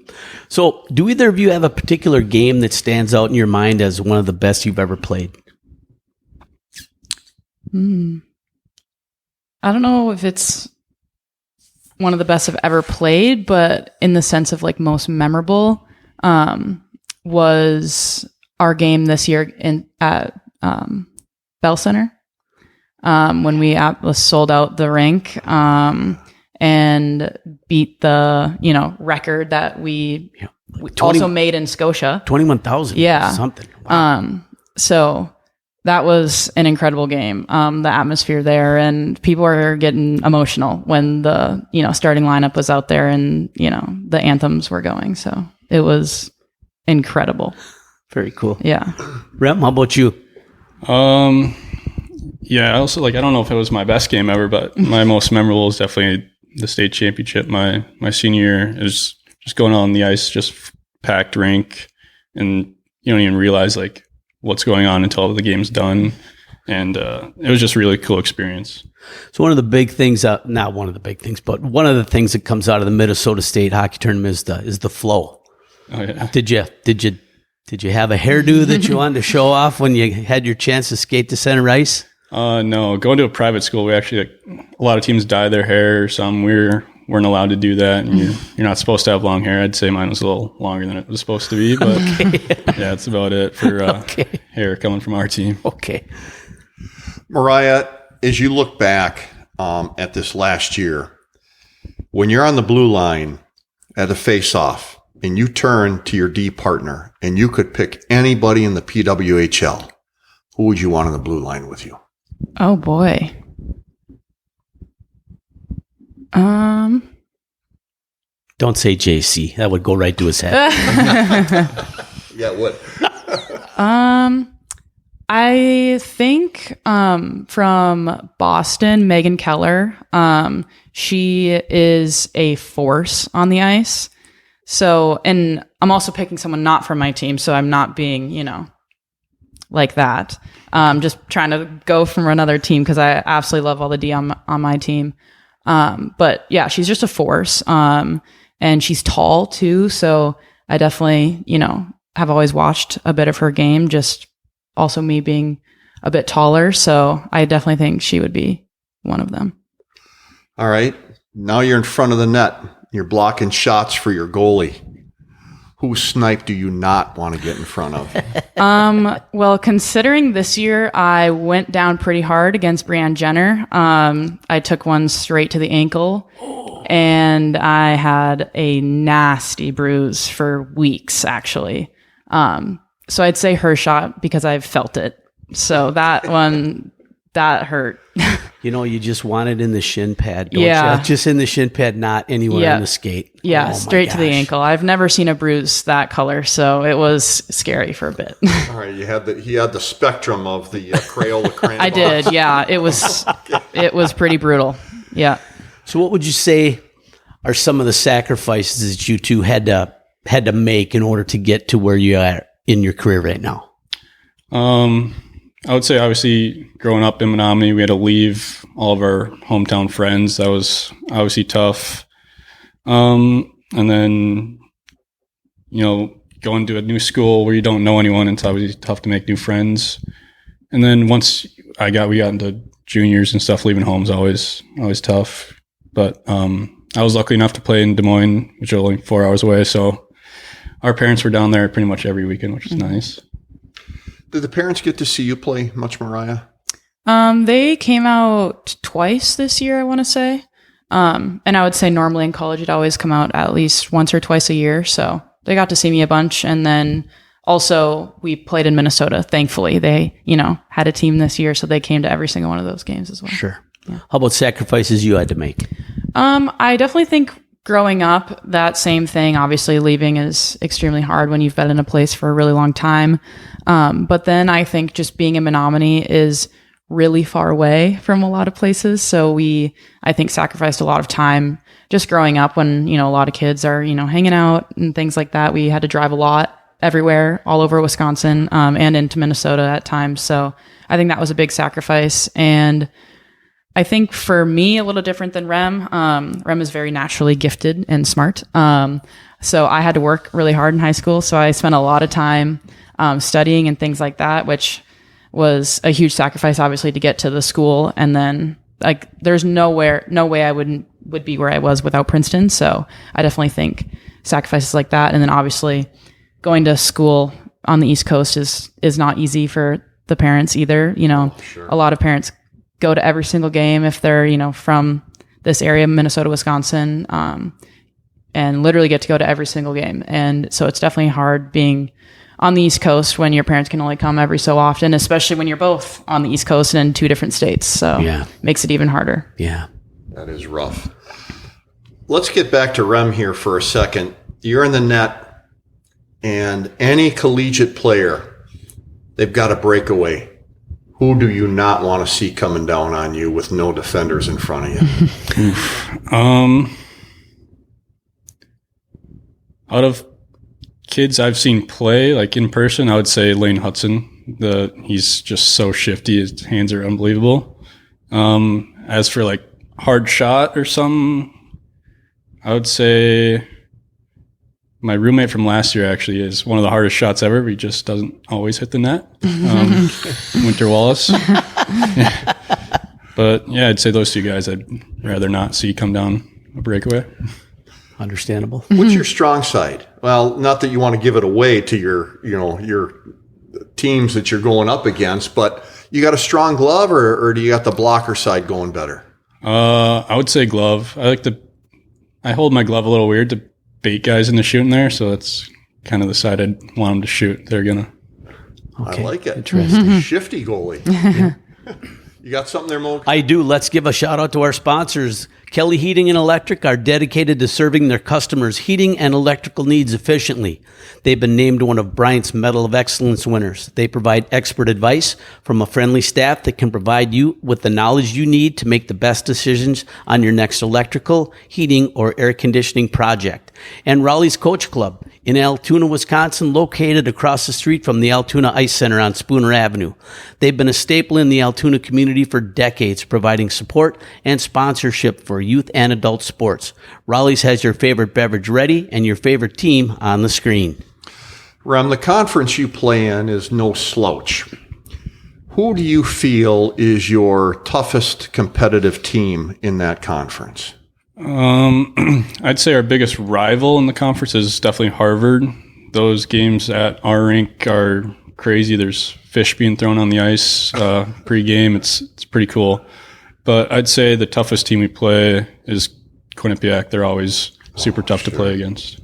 So do either of you have a particular game that stands out in your mind as one of the best you've ever played? I don't know if it's one of the best I've ever played, but in the sense of like most memorable, was our game this year at Bell Center, when we sold out the rink, and beat the, record that we also made in Scotia. 21,000. Yeah. Something. Wow. So that was an incredible game. The atmosphere there, and people were getting emotional when the, starting lineup was out there and, the anthems were going. So it was incredible. Very cool. Yeah. Rem, how about you? Yeah, I also I don't know if it was my best game ever, but my most memorable is definitely the state championship. My senior year is just going on the ice, just packed rink, and you don't even realize what's going on until the game's done. And it was just a really cool experience. So one of the big things, not one of the big things, but one of the things that comes out of the Minnesota State hockey tournament is the flow. Oh yeah. Did you have a hairdo that you wanted to show off when you had your chance to skate to center ice? No, going to a private school, we actually a lot of teams dye their hair. Some weren't allowed to do that, and you're not supposed to have long hair. I'd say mine was a little longer than it was supposed to be, but yeah, that's about it for hair coming from our team. Okay. Mariah, as you look back at this last year, when you're on the blue line at a face-off and you turn to your D partner and you could pick anybody in the PWHL, who would you want on the blue line with you? Oh boy. Don't say JC. That would go right to his head. Yeah, it would. I think from Boston, Megan Keller. She is a force on the ice. So, and I'm also picking someone not from my team, so I'm not being, like that. Just trying to go from another team because I absolutely love all the D on my team. But yeah, she's just a force. And she's tall too. So I definitely, have always watched a bit of her game, just also me being a bit taller. So I definitely think she would be one of them. All right. Now you're in front of the net. You're blocking shots for your goalie. Whose snipe do you not want to get in front of? Well, considering this year I went down pretty hard against Brianne Jenner. I took one straight to the ankle and I had a nasty bruise for weeks, actually. So I'd say her shot because I've felt it. So that one, that hurt. You just want it in the shin pad, don't Yeah. you? Just in the shin pad, not anywhere in the skate. Yeah, Oh, my straight to the gosh. ankle. I've never seen a bruise that color, so it was scary for a bit. All right. He had the spectrum of the Crayola crayon. I did, yeah. It was pretty brutal. Yeah. So what would you say are some of the sacrifices that you two had to make in order to get to where you are in your career right now? I would say obviously growing up in Menominee, we had to leave all of our hometown friends. That was obviously tough. And then, going to a new school where you don't know anyone, it's obviously tough to make new friends. And then once we got into juniors and stuff, leaving home is always tough. But I was lucky enough to play in Des Moines, which is only 4 hours away. So our parents were down there pretty much every weekend, which is nice. Did the parents get to see you play much, Mariah? They came out twice this year, I want to say. And I would say normally in college, it'd always come out at least once or twice a year. So they got to see me a bunch. And then also we played in Minnesota. Thankfully, they, had a team this year. So they came to every single one of those games as well. Sure. Yeah. How about sacrifices you had to make? I definitely think growing up, that same thing, obviously leaving is extremely hard when you've been in a place for a really long time. But then I think just being in Menominee is really far away from a lot of places. So I think, sacrificed a lot of time just growing up when, a lot of kids are, hanging out and things like that. We had to drive a lot everywhere, all over Wisconsin, and into Minnesota at times. So I think that was a big sacrifice. And I think for me, a little different than Rem. Rem is very naturally gifted and smart. So I had to work really hard in high school. So I spent a lot of time studying and things like that, which was a huge sacrifice, obviously, to get to the school. And then there's no way I would be where I was without Princeton. So I definitely think sacrifices like that. And then obviously going to school on the East Coast is not easy for the parents either. Sure. A lot of parents go to every single game if they're, from this area, Minnesota, Wisconsin, and literally get to go to every single game. And so it's definitely hard being on the East Coast when your parents can only come every so often, especially when you're both on the East Coast and in 2 different states. So makes it even harder. Yeah. That is rough. Let's get back to Rem here for a second. You're in the net, and any collegiate player, they've got a breakaway. Who do you not want to see coming down on you with no defenders in front of you? Out of kids I've seen play, like in person, I would say Lane Hudson. He's just so shifty. His hands are unbelievable. As for like hard shot or something, I would say my roommate from last year actually is one of the hardest shots ever. But he just doesn't always hit the net. Winter Wallace. Yeah. But yeah, I'd say those 2 guys I'd rather not see come down a breakaway. Understandable. What's your strong side? Well, not that you want to give it away to your teams that you're going up against, but you got a strong glove, or do you got the blocker side going better? I would say glove. I hold my glove a little weird to bait guys into shooting there, so that's kind of the side I'd want them to shoot. They're gonna. Okay. I like it. Interesting. Shifty goalie. You got something there, Mo? I do. Let's give a shout out to our sponsors. Kelly Heating and Electric are dedicated to serving their customers' heating and electrical needs efficiently. They've been named one of Bryant's Medal of Excellence winners. They provide expert advice from a friendly staff that can provide you with the knowledge you need to make the best decisions on your next electrical, heating, or air conditioning project. And Raleigh's Coach Club in Altoona, Wisconsin, located across the street from the Altoona Ice Center on Spooner Avenue. They've been a staple in the Altoona community for decades, providing support and sponsorship for youth and adult sports. Raleigh's has your favorite beverage ready and your favorite team on the screen. Rem, the conference you play in is no slouch. Who do you feel is your toughest competitive team in that conference? I'd say our biggest rival in the conference is definitely Harvard. Those games at our rink are crazy. There's fish being thrown on the ice pre-game. It's pretty cool. But I'd say the toughest team we play is Quinnipiac. They're always super tough to play against.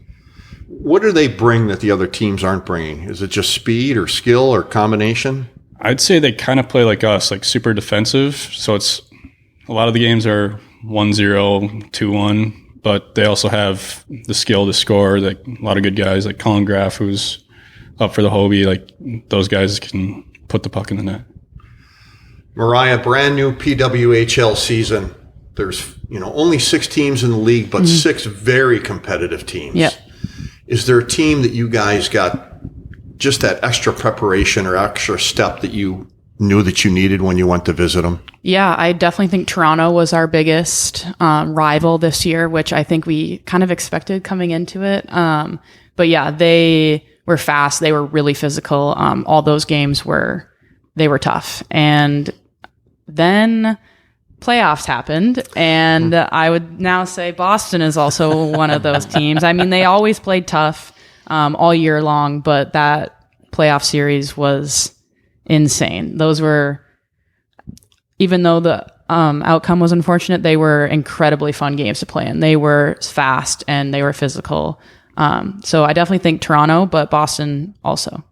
What do they bring that the other teams aren't bringing? Is it just speed or skill or combination? I'd say they kind of play like us, like super defensive. So it's a lot of the games are 1-0, 2-1, but they also have the skill to score. Like a lot of good guys, like Colin Graff, who's up for the Hobie. Like those guys can put the puck in the net. Mariah, brand new PWHL season. There's only 6 teams in the league, but 6 very competitive teams. Yep. Is there a team that you guys got just that extra preparation or extra step that you knew that you needed when you went to visit them? Yeah, I definitely think Toronto was our biggest rival this year, which I think we kind of expected coming into it. But yeah, they were fast. They were really physical. All those games were tough. And then playoffs happened, and I would now say Boston is also one of those teams. I mean, they always played tough all year long, but that playoff series was insane. Those were, even though the outcome was unfortunate, they were incredibly fun games to play in. They were fast and they were physical. So I definitely think Toronto, but Boston also.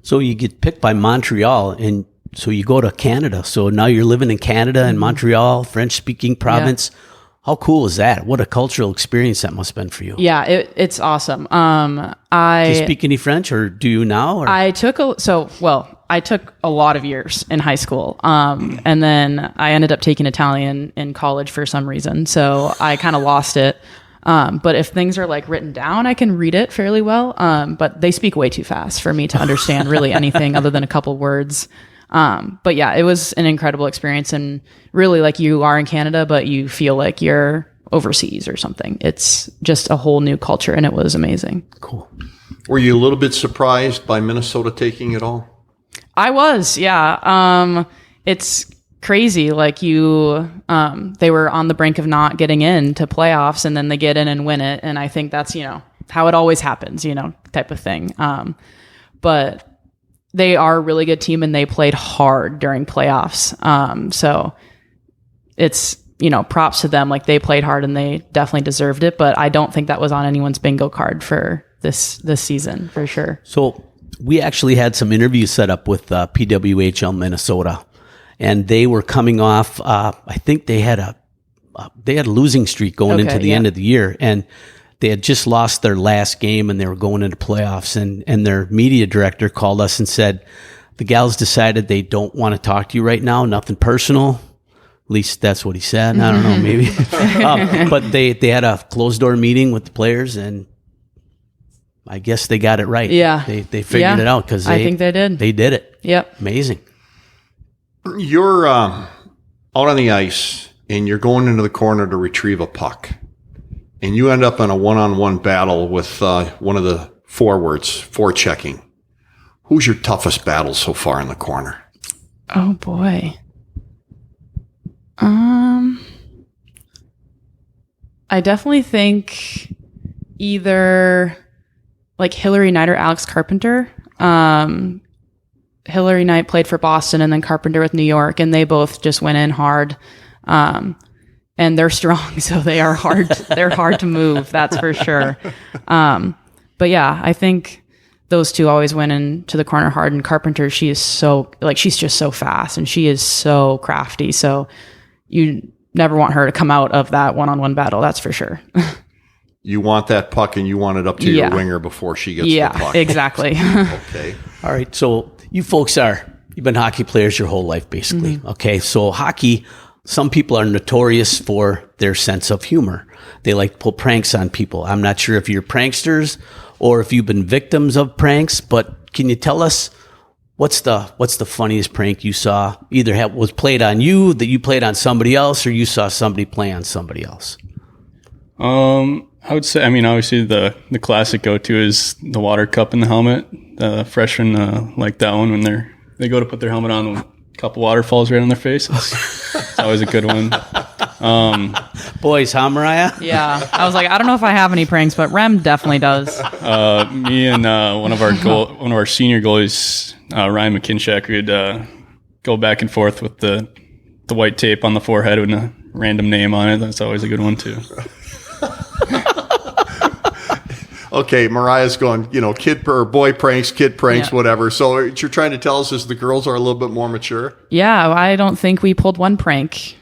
So you get picked by Montreal, and so you go to Canada. So now you're living in Canada and Montreal, French-speaking province. Yeah. How cool is that? What a cultural experience that must have been for you. Yeah, it's awesome. Do you speak any French, or do you now? Or? I took a lot of years in high school, and then I ended up taking Italian in college for some reason. So I kind of lost it. But if things are like written down, I can read it fairly well. But they speak way too fast for me to understand really anything other than a couple words. But yeah, it was an incredible experience, and really like you are in Canada, but you feel like you're overseas or something. It's just a whole new culture, and it was amazing. Cool. Were you a little bit surprised by Minnesota taking it all? I was, yeah. It's crazy. Like they were on the brink of not getting into playoffs, and then they get in and win it. And I think that's, how it always happens, type of thing. But they are a really good team, and they played hard during playoffs. So it's props to them. Like they played hard and they definitely deserved it. But I don't think that was on anyone's bingo card for this season for sure. So we actually had some interviews set up with PWHL Minnesota, and they were coming off. I think they had a losing streak going into the end of the year, and they had just lost their last game, and they were going into playoffs. And their media director called us and said, "The gals decided they don't want to talk to you right now. Nothing personal." At least that's what he said. I don't know, maybe. But they had a closed door meeting with the players, and I guess they got it right. Yeah. They figured it out because I think they did. They did it. Yep. Amazing. You're out on the ice and you're going into the corner to retrieve a puck, and you end up in a one-on-one battle with one of the forwards, forechecking. Who's your toughest battle so far in the corner? Oh boy. I definitely think either like Hillary Knight or Alex Carpenter. Hillary Knight played for Boston and then Carpenter with New York, and they both just went in hard. And they're strong, so they are hard. They're hard to move, that's for sure. But yeah, I think those two always went into the corner hard. And Carpenter, she's just so fast and she is so crafty. So you never want her to come out of that one-on-one battle. That's for sure. You want that puck and you want it up to your winger before she gets the puck. Yeah, exactly. Okay. All right. So you folks you've been hockey players your whole life, basically. Mm-hmm. Okay. So hockey, some people are notorious for their sense of humor. They like to pull pranks on people. I'm not sure if you're pranksters or if you've been victims of pranks, but can you tell us what's the funniest prank you saw? Either was played on you, that you played on somebody else, or you saw somebody play on somebody else? I would say, obviously the classic go-to is the water cup in the helmet. The freshmen like that one when they go to put their helmet on, a cup of water falls right on their face. It's always a good one. Boys, huh, Mariah? Yeah. I was like, I don't know if I have any pranks, but Rem definitely does. Me and one of our senior goalies, Ryan McKinchak, would go back and forth with the white tape on the forehead with a random name on it. That's always a good one too. Okay, Mariah's going, boy pranks, kid pranks, whatever. So what you're trying to tell us is the girls are a little bit more mature? Yeah, I don't think we pulled one prank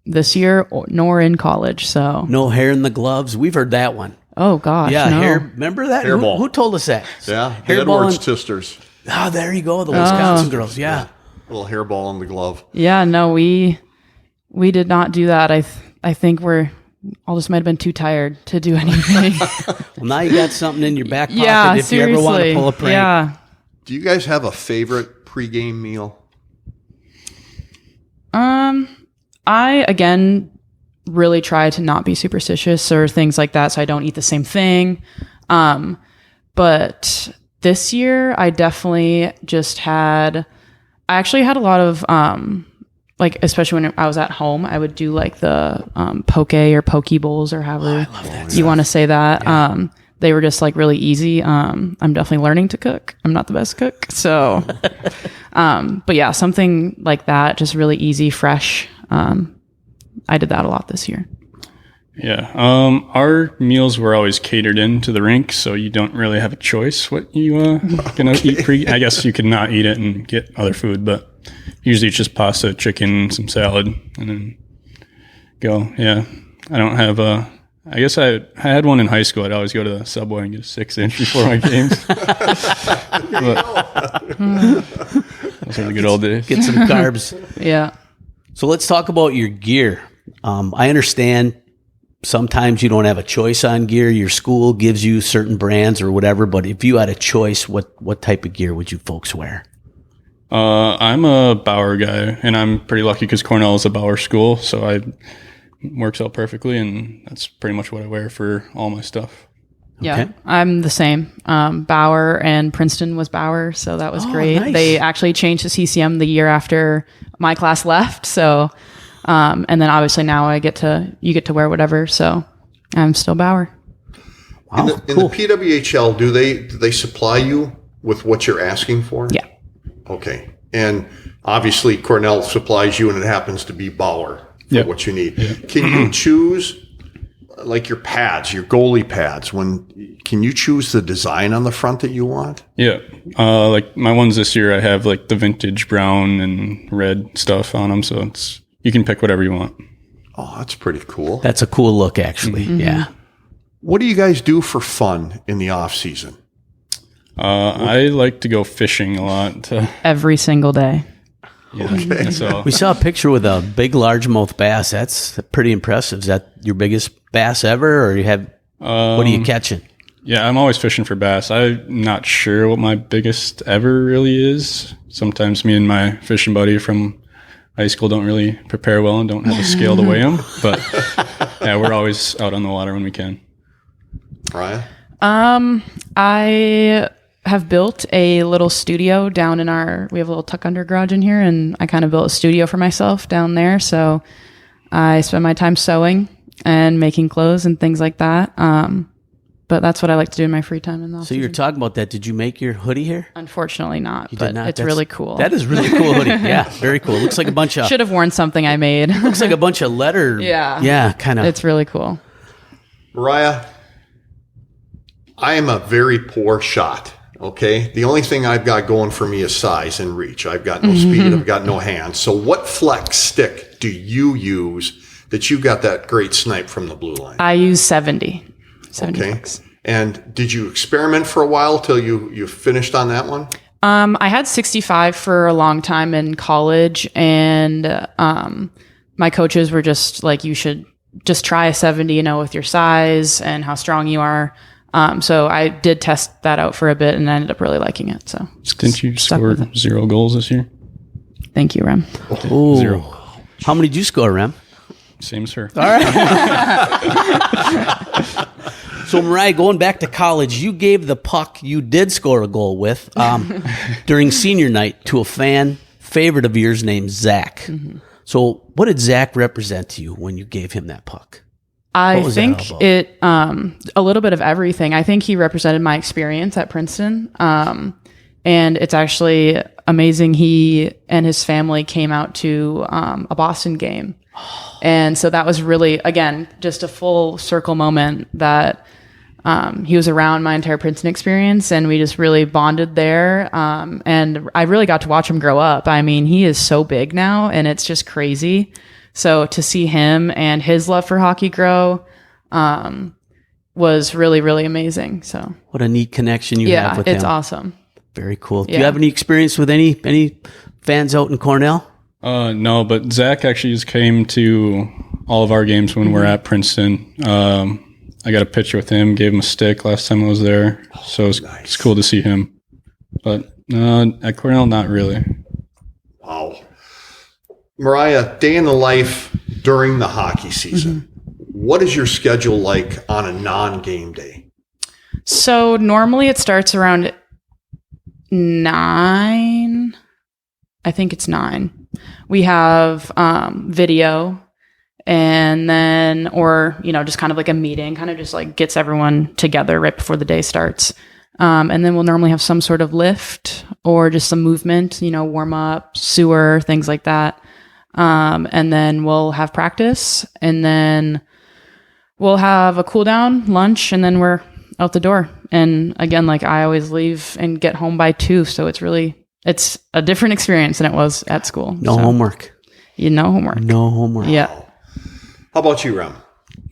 this year nor in college. So no hair in the gloves. We've heard that one. Oh gosh, yeah, no. Remember that? Who told us that? Yeah, the Edwards sisters. Oh, there you go, the Wisconsin girls. Yeah, little hairball in the glove. Yeah, no, we did not do that. I think all just might have been too tired to do anything. Well, now you got something in your back pocket if you ever want to pull a prank. Yeah. Do you guys have a favorite pregame meal? I, again, really try to not be superstitious or things like that, so I don't eat the same thing. But this year, I definitely I actually had a lot of, especially when I was at home, I would do like the poke or poke bowls or however you want to say that. Yeah. They were just like really easy. I'm definitely learning to cook. I'm not the best cook. So, but yeah, something like that, just really easy, fresh. I did that a lot this year. Yeah. Our meals were always catered into the rink, so you don't really have a choice what you gonna eat I guess you could not eat it and get other food, but usually it's just pasta, chicken, some salad, and then go. Yeah. I don't have I guess I had one in high school. I'd always go to the Subway and get a 6-inch before my games. Those are the good old days. Get some carbs. Yeah. So let's talk about your gear. I understand sometimes you don't have a choice on gear. Your school gives you certain brands or whatever, but if you had a choice, what type of gear would you folks wear? I'm a Bauer guy, and I'm pretty lucky because Cornell is a Bauer school, so it works out perfectly, and that's pretty much what I wear for all my stuff. Yeah, okay. I'm the same. Bauer, and Princeton was Bauer, so that was great. Nice. They actually changed to CCM the year after my class left, so and then obviously now you get to wear whatever, so I'm still Bauer. Wow, in the PWHL, do they supply you with what you're asking for? Yeah. Okay. And obviously Cornell supplies you and it happens to be Bauer. for Yep. what you need. Can you choose, like your pads, your goalie pads? Can you choose the design on the front that you want? Yeah. Like my ones this year, I have like the vintage brown and red stuff on them. So you can pick whatever you want. Oh, that's pretty cool. That's a cool look, actually. Yeah. What do you guys do for fun in the off season? I like to go fishing a lot. Every single day. Yeah. So We saw a picture with a big largemouth bass. That's pretty impressive. Is that your biggest bass ever, or you have? What are you catching? yeah, I'm always fishing for bass. I'm not sure what my biggest ever really is. Sometimes me and my fishing buddy from high school don't really prepare well and don't have a scale to weigh them. But yeah, we're always out on the water when we can. Ryan? I have built a little studio down in we have a little tuck under garage in here, and I kind of built a studio for myself down there. So I spend my time sewing and making clothes and things like that. But that's what I like to do in my free time. So you're talking about that. Did you make your hoodie here? Unfortunately not, You but did not? it's really cool. That is really cool hoodie. Yeah, very cool. Looks like a bunch of Should have worn something I made. looks like a bunch of letter. Yeah. Kind of. It's really cool. Mariah, I am a very poor shot. Okay. The only thing I've got going for me is size and reach. I've got no speed. I've got no hands. So what flex stick do you use that you got that great snipe from the blue line? I use 70 Okay. bucks. And did you experiment for a while till you finished on that one? I had 65 for a long time in college, and my coaches were just like, you should just try a 70, with your size and how strong you are. So I did test that out for a bit, and I ended up really liking it. So Didn't you stuck score with it. 0 goals this year? Thank you, Rem. Ooh. 0. How many did you score, Rem? Same as her. So, Mariah, going back to college, you gave the puck you did score a goal with during senior night to a fan favorite of yours named Zach. Mm-hmm. So what did Zach represent to you when you gave him that puck? I was that think all about? it a little bit of everything. I think he represented my experience at Princeton. And it's actually amazing. He and his family came out to a Boston game. And so that was really, again, just a full circle moment that he was around my entire Princeton experience, and we just really bonded there. And I really got to watch him grow up. I mean, he is so big now, and it's just crazy. So to see him and his love for hockey grow was really, really amazing. So What a neat connection you have with it's him. awesome. Very cool. Do Yeah. you have any experience with any fans out in Cornell? No, but Zach actually just came to all of our games when we're at Princeton. I got a picture with him, gave him a stick last time I was there. So it's cool to see him. But at Cornell, not really. Wow. Mariah, day in the life during the hockey season. What is your schedule like on a non-game day? So normally it starts around 9. I think it's 9. We have video, and then, or, just kind of like a meeting, kind of just like gets everyone together right before the day starts. And then we'll normally have some sort of lift or just some movement, warm up, sewer, things like that. And then we'll have practice, and then we'll have a cool down, lunch, and then we're out the door. And again, like I always leave and get home by 2. So it's a different experience than it was at school. No homework. No homework. No homework. Yeah. How about you, Rem?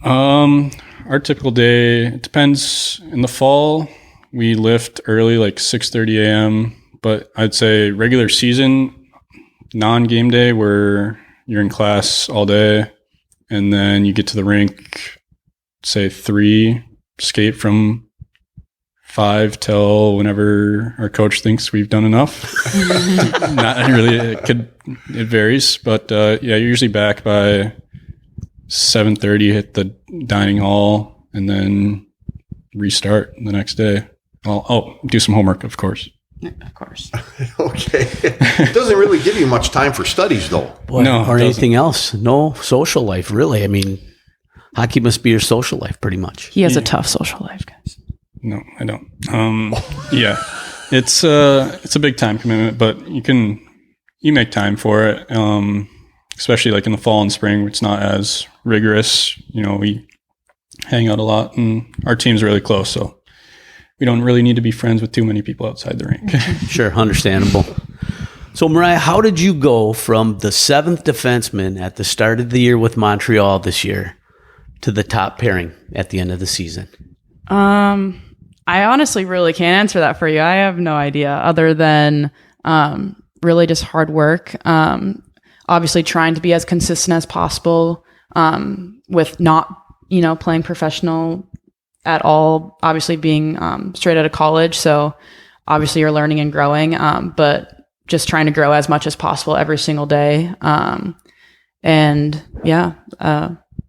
Our typical day, it depends. In the fall, we lift early, like 6:30 a.m. But I'd say regular season, non-game day, where you're in class all day, and then you get to the rink, say 3, skate from 5 till whenever our coach thinks we've done enough. Not really. It varies, but you're usually back by 7:30. Hit the dining hall and then restart the next day. I'll do some homework, of course. Of course. Okay. It doesn't really give you much time for studies, though. Boy, No, it or doesn't. anything else. No social life, really. I mean, hockey must be your social life, pretty much. He has a tough social life, guys. No, I don't. Yeah, it's a big time commitment, but you make time for it. especially like in the fall and spring, it's not as rigorous. We hang out a lot, and our team's really close, so we don't really need to be friends with too many people outside the rink. Sure, understandable. So, Mariah, how did you go from the 7th defenseman at the start of the year with Montreal this year to the top pairing at the end of the season? I honestly really can't answer that for you. I have no idea other than really just hard work. Obviously trying to be as consistent as possible with not, playing professional at all, obviously being straight out of college. So obviously you're learning and growing, but just trying to grow as much as possible every single day.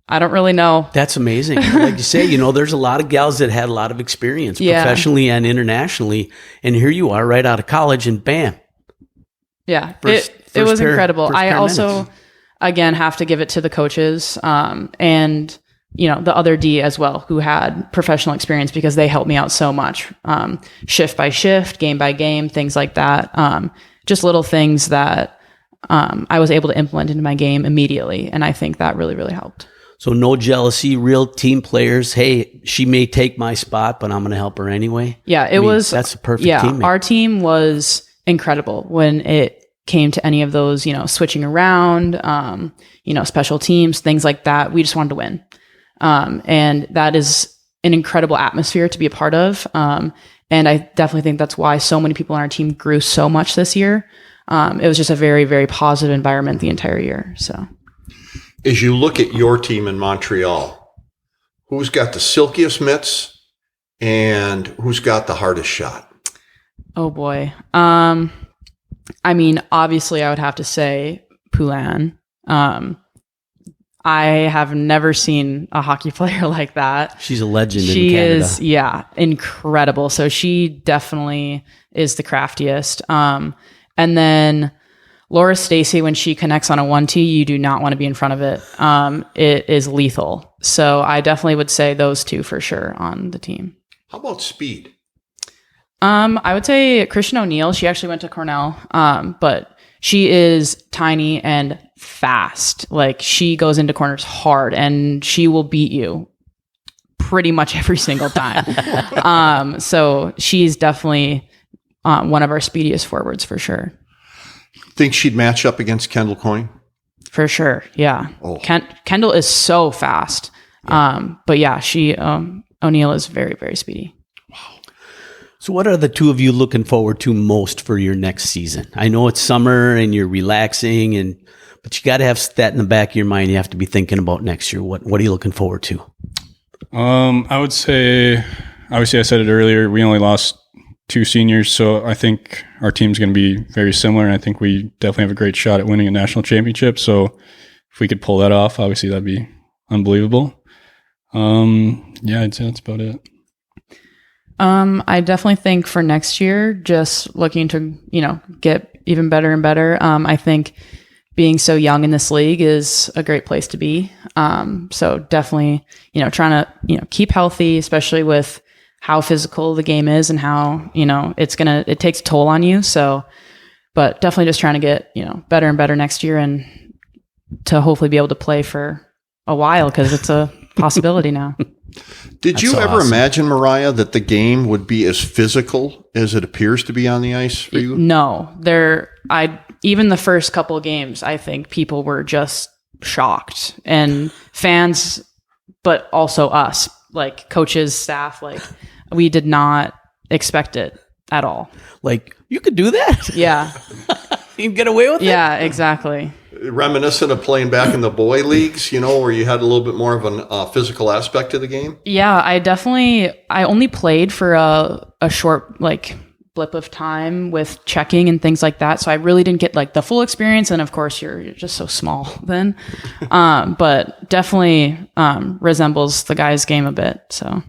I don't really know. That's amazing. Like you say, there's a lot of gals that had a lot of experience professionally and internationally. And here you are right out of college and bam. Yeah, it was incredible. I also, again, have to give it to the coaches and, the other D as well, who had professional experience because they helped me out so much. Shift by shift, game by game, things like that. Just little things that I was able to implement into my game immediately. And I think that really, really helped. So no jealousy, real team players. Hey, she may take my spot, but I'm going to help her anyway. Yeah, that's a perfect teammate. Our team was incredible when it came to any of those, switching around, special teams, things like that. We just wanted to win. And that is an incredible atmosphere to be a part of. And I definitely think that's why so many people on our team grew so much this year. It was just a very, very positive environment the entire year. So as you look at your team in Montreal, who's got the silkiest mitts and who's got the hardest shot? Oh boy. Obviously I would have to say Poulin. I have never seen a hockey player like that. She's a legend in Canada. She is, incredible. So she definitely is the craftiest. And then Laura Stacey, when she connects on a 1T, you do not want to be in front of it. It is lethal. So I definitely would say those two for sure on the team. How about speed? I would say Christian O'Neill. She actually went to Cornell, but she is tiny and fast. Like she goes into corners hard, and she will beat you pretty much every single time. So she's definitely one of our speediest forwards for sure. Think she'd match up against Kendall Coyne? For sure, yeah. Oh. Kendall is so fast. Yeah. But yeah, she O'Neill is very, very speedy. So what are the two of you looking forward to most for your next season? I know it's summer and you're relaxing, but you got to have that in the back of your mind. You have to be thinking about next year. What are you looking forward to? I would say, obviously I said it earlier, we only lost 2 seniors, so I think our team's going to be very similar, and I think we definitely have a great shot at winning a national championship. So if we could pull that off, obviously that'd be unbelievable. I'd say that's about it. I definitely think for next year, just looking to, get even better and better. I think being so young in this league is a great place to be. So definitely, trying to, keep healthy, especially with how physical the game is and how, it takes a toll on you. So, but definitely just trying to get, better and better next year and to hopefully be able to play for a while, because it's a possibility now. Did you ever imagine, Mariah, that the game would be as physical as it appears to be on the ice for you? No. Even the first couple of games, I think people were just shocked, and fans, but also us, like coaches, staff, like we did not expect it at all. Like, you could do that? Yeah. You can get away with it? Yeah, exactly. Reminiscent of playing back in the boy leagues, where you had a little bit more of a physical aspect to the game? Yeah, I only played for a short, blip of time with checking and things like that. So I really didn't get the full experience. And of course you're just so small then. But definitely resembles the guys' game a bit. So.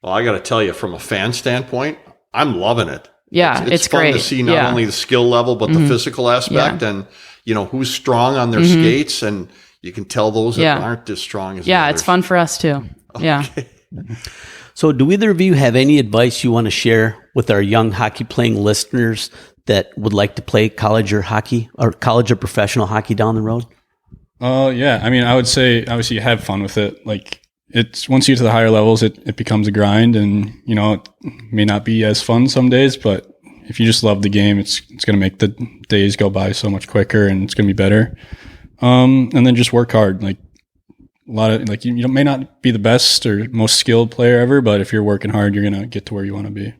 Well, I got to tell you, from a fan standpoint, I'm loving it. Yeah, it's fun great to see not only the skill level, but the physical aspect and, who's strong on their skates. And you can tell those that aren't as strong as others. It's fun for us too. Okay. Yeah. So do either of you have any advice you want to share with our young hockey playing listeners that would like to play college or professional hockey down the road? Yeah. I mean, I would say obviously you have fun with it. Like it's once you get to the higher levels, it becomes a grind, and you know it may not be as fun some days, but if you just love the game, it's going to make the days go by so much quicker, and it's going to be better. And then just work hard. Like a lot of like you may not be the best or most skilled player ever, but if you're working hard, you're going to get to where you want to be.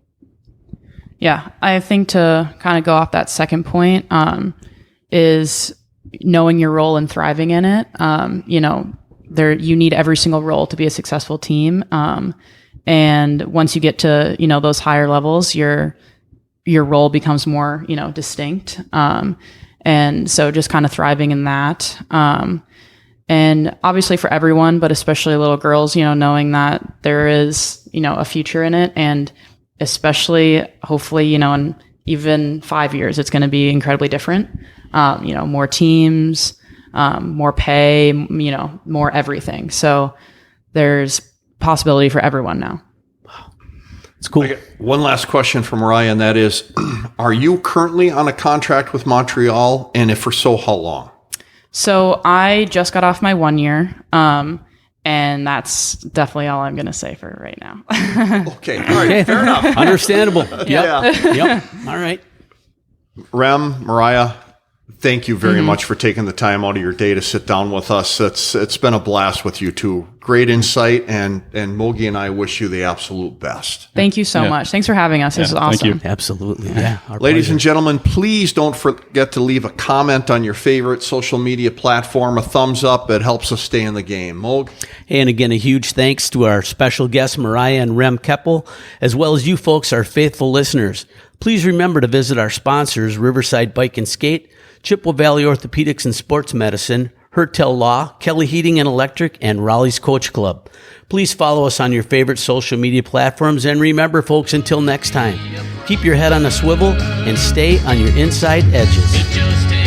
Yeah, I think to kind of go off that second point is knowing your role and thriving in it. You need every single role to be a successful team. And once you get to, those higher levels, your role becomes more, distinct. And so just kind of thriving in that. And obviously for everyone, but especially little girls, knowing that there is, a future in it, and especially hopefully, in even 5 years, it's going to be incredibly different. More teams, more pay, more everything. So there's possibility for everyone now. It's cool. Okay, one last question from Mariah, and that is, are you currently on a contract with Montreal? And if so, how long? So I just got off my 1 year. And that's definitely all I'm going to say for right now. Okay. All right. Fair enough. Understandable. Yeah. Yep. All right. Rem, Mariah, thank you very much for taking the time out of your day to sit down with us. It's been a blast with you two. Great insight, and Mogi and I wish you the absolute best. Thank you so much. Thanks for having us. This is awesome. Thank you. Absolutely. Yeah. Our Ladies pleasure. and gentlemen, please don't forget to leave a comment on your favorite social media platform, a thumbs up. It helps us stay in the game. Moog? And again, a huge thanks to our special guests, Mariah and Rem Keopple, as well as you folks, our faithful listeners. Please remember to visit our sponsors, Riverside Bike and Skate, Chippewa Valley Orthopedics and Sports Medicine, Hertel Law, Kelly Heating and Electric, and Raleigh's Coach Club. Please follow us on your favorite social media platforms. And remember, folks, until next time, keep your head on a swivel and stay on your inside edges.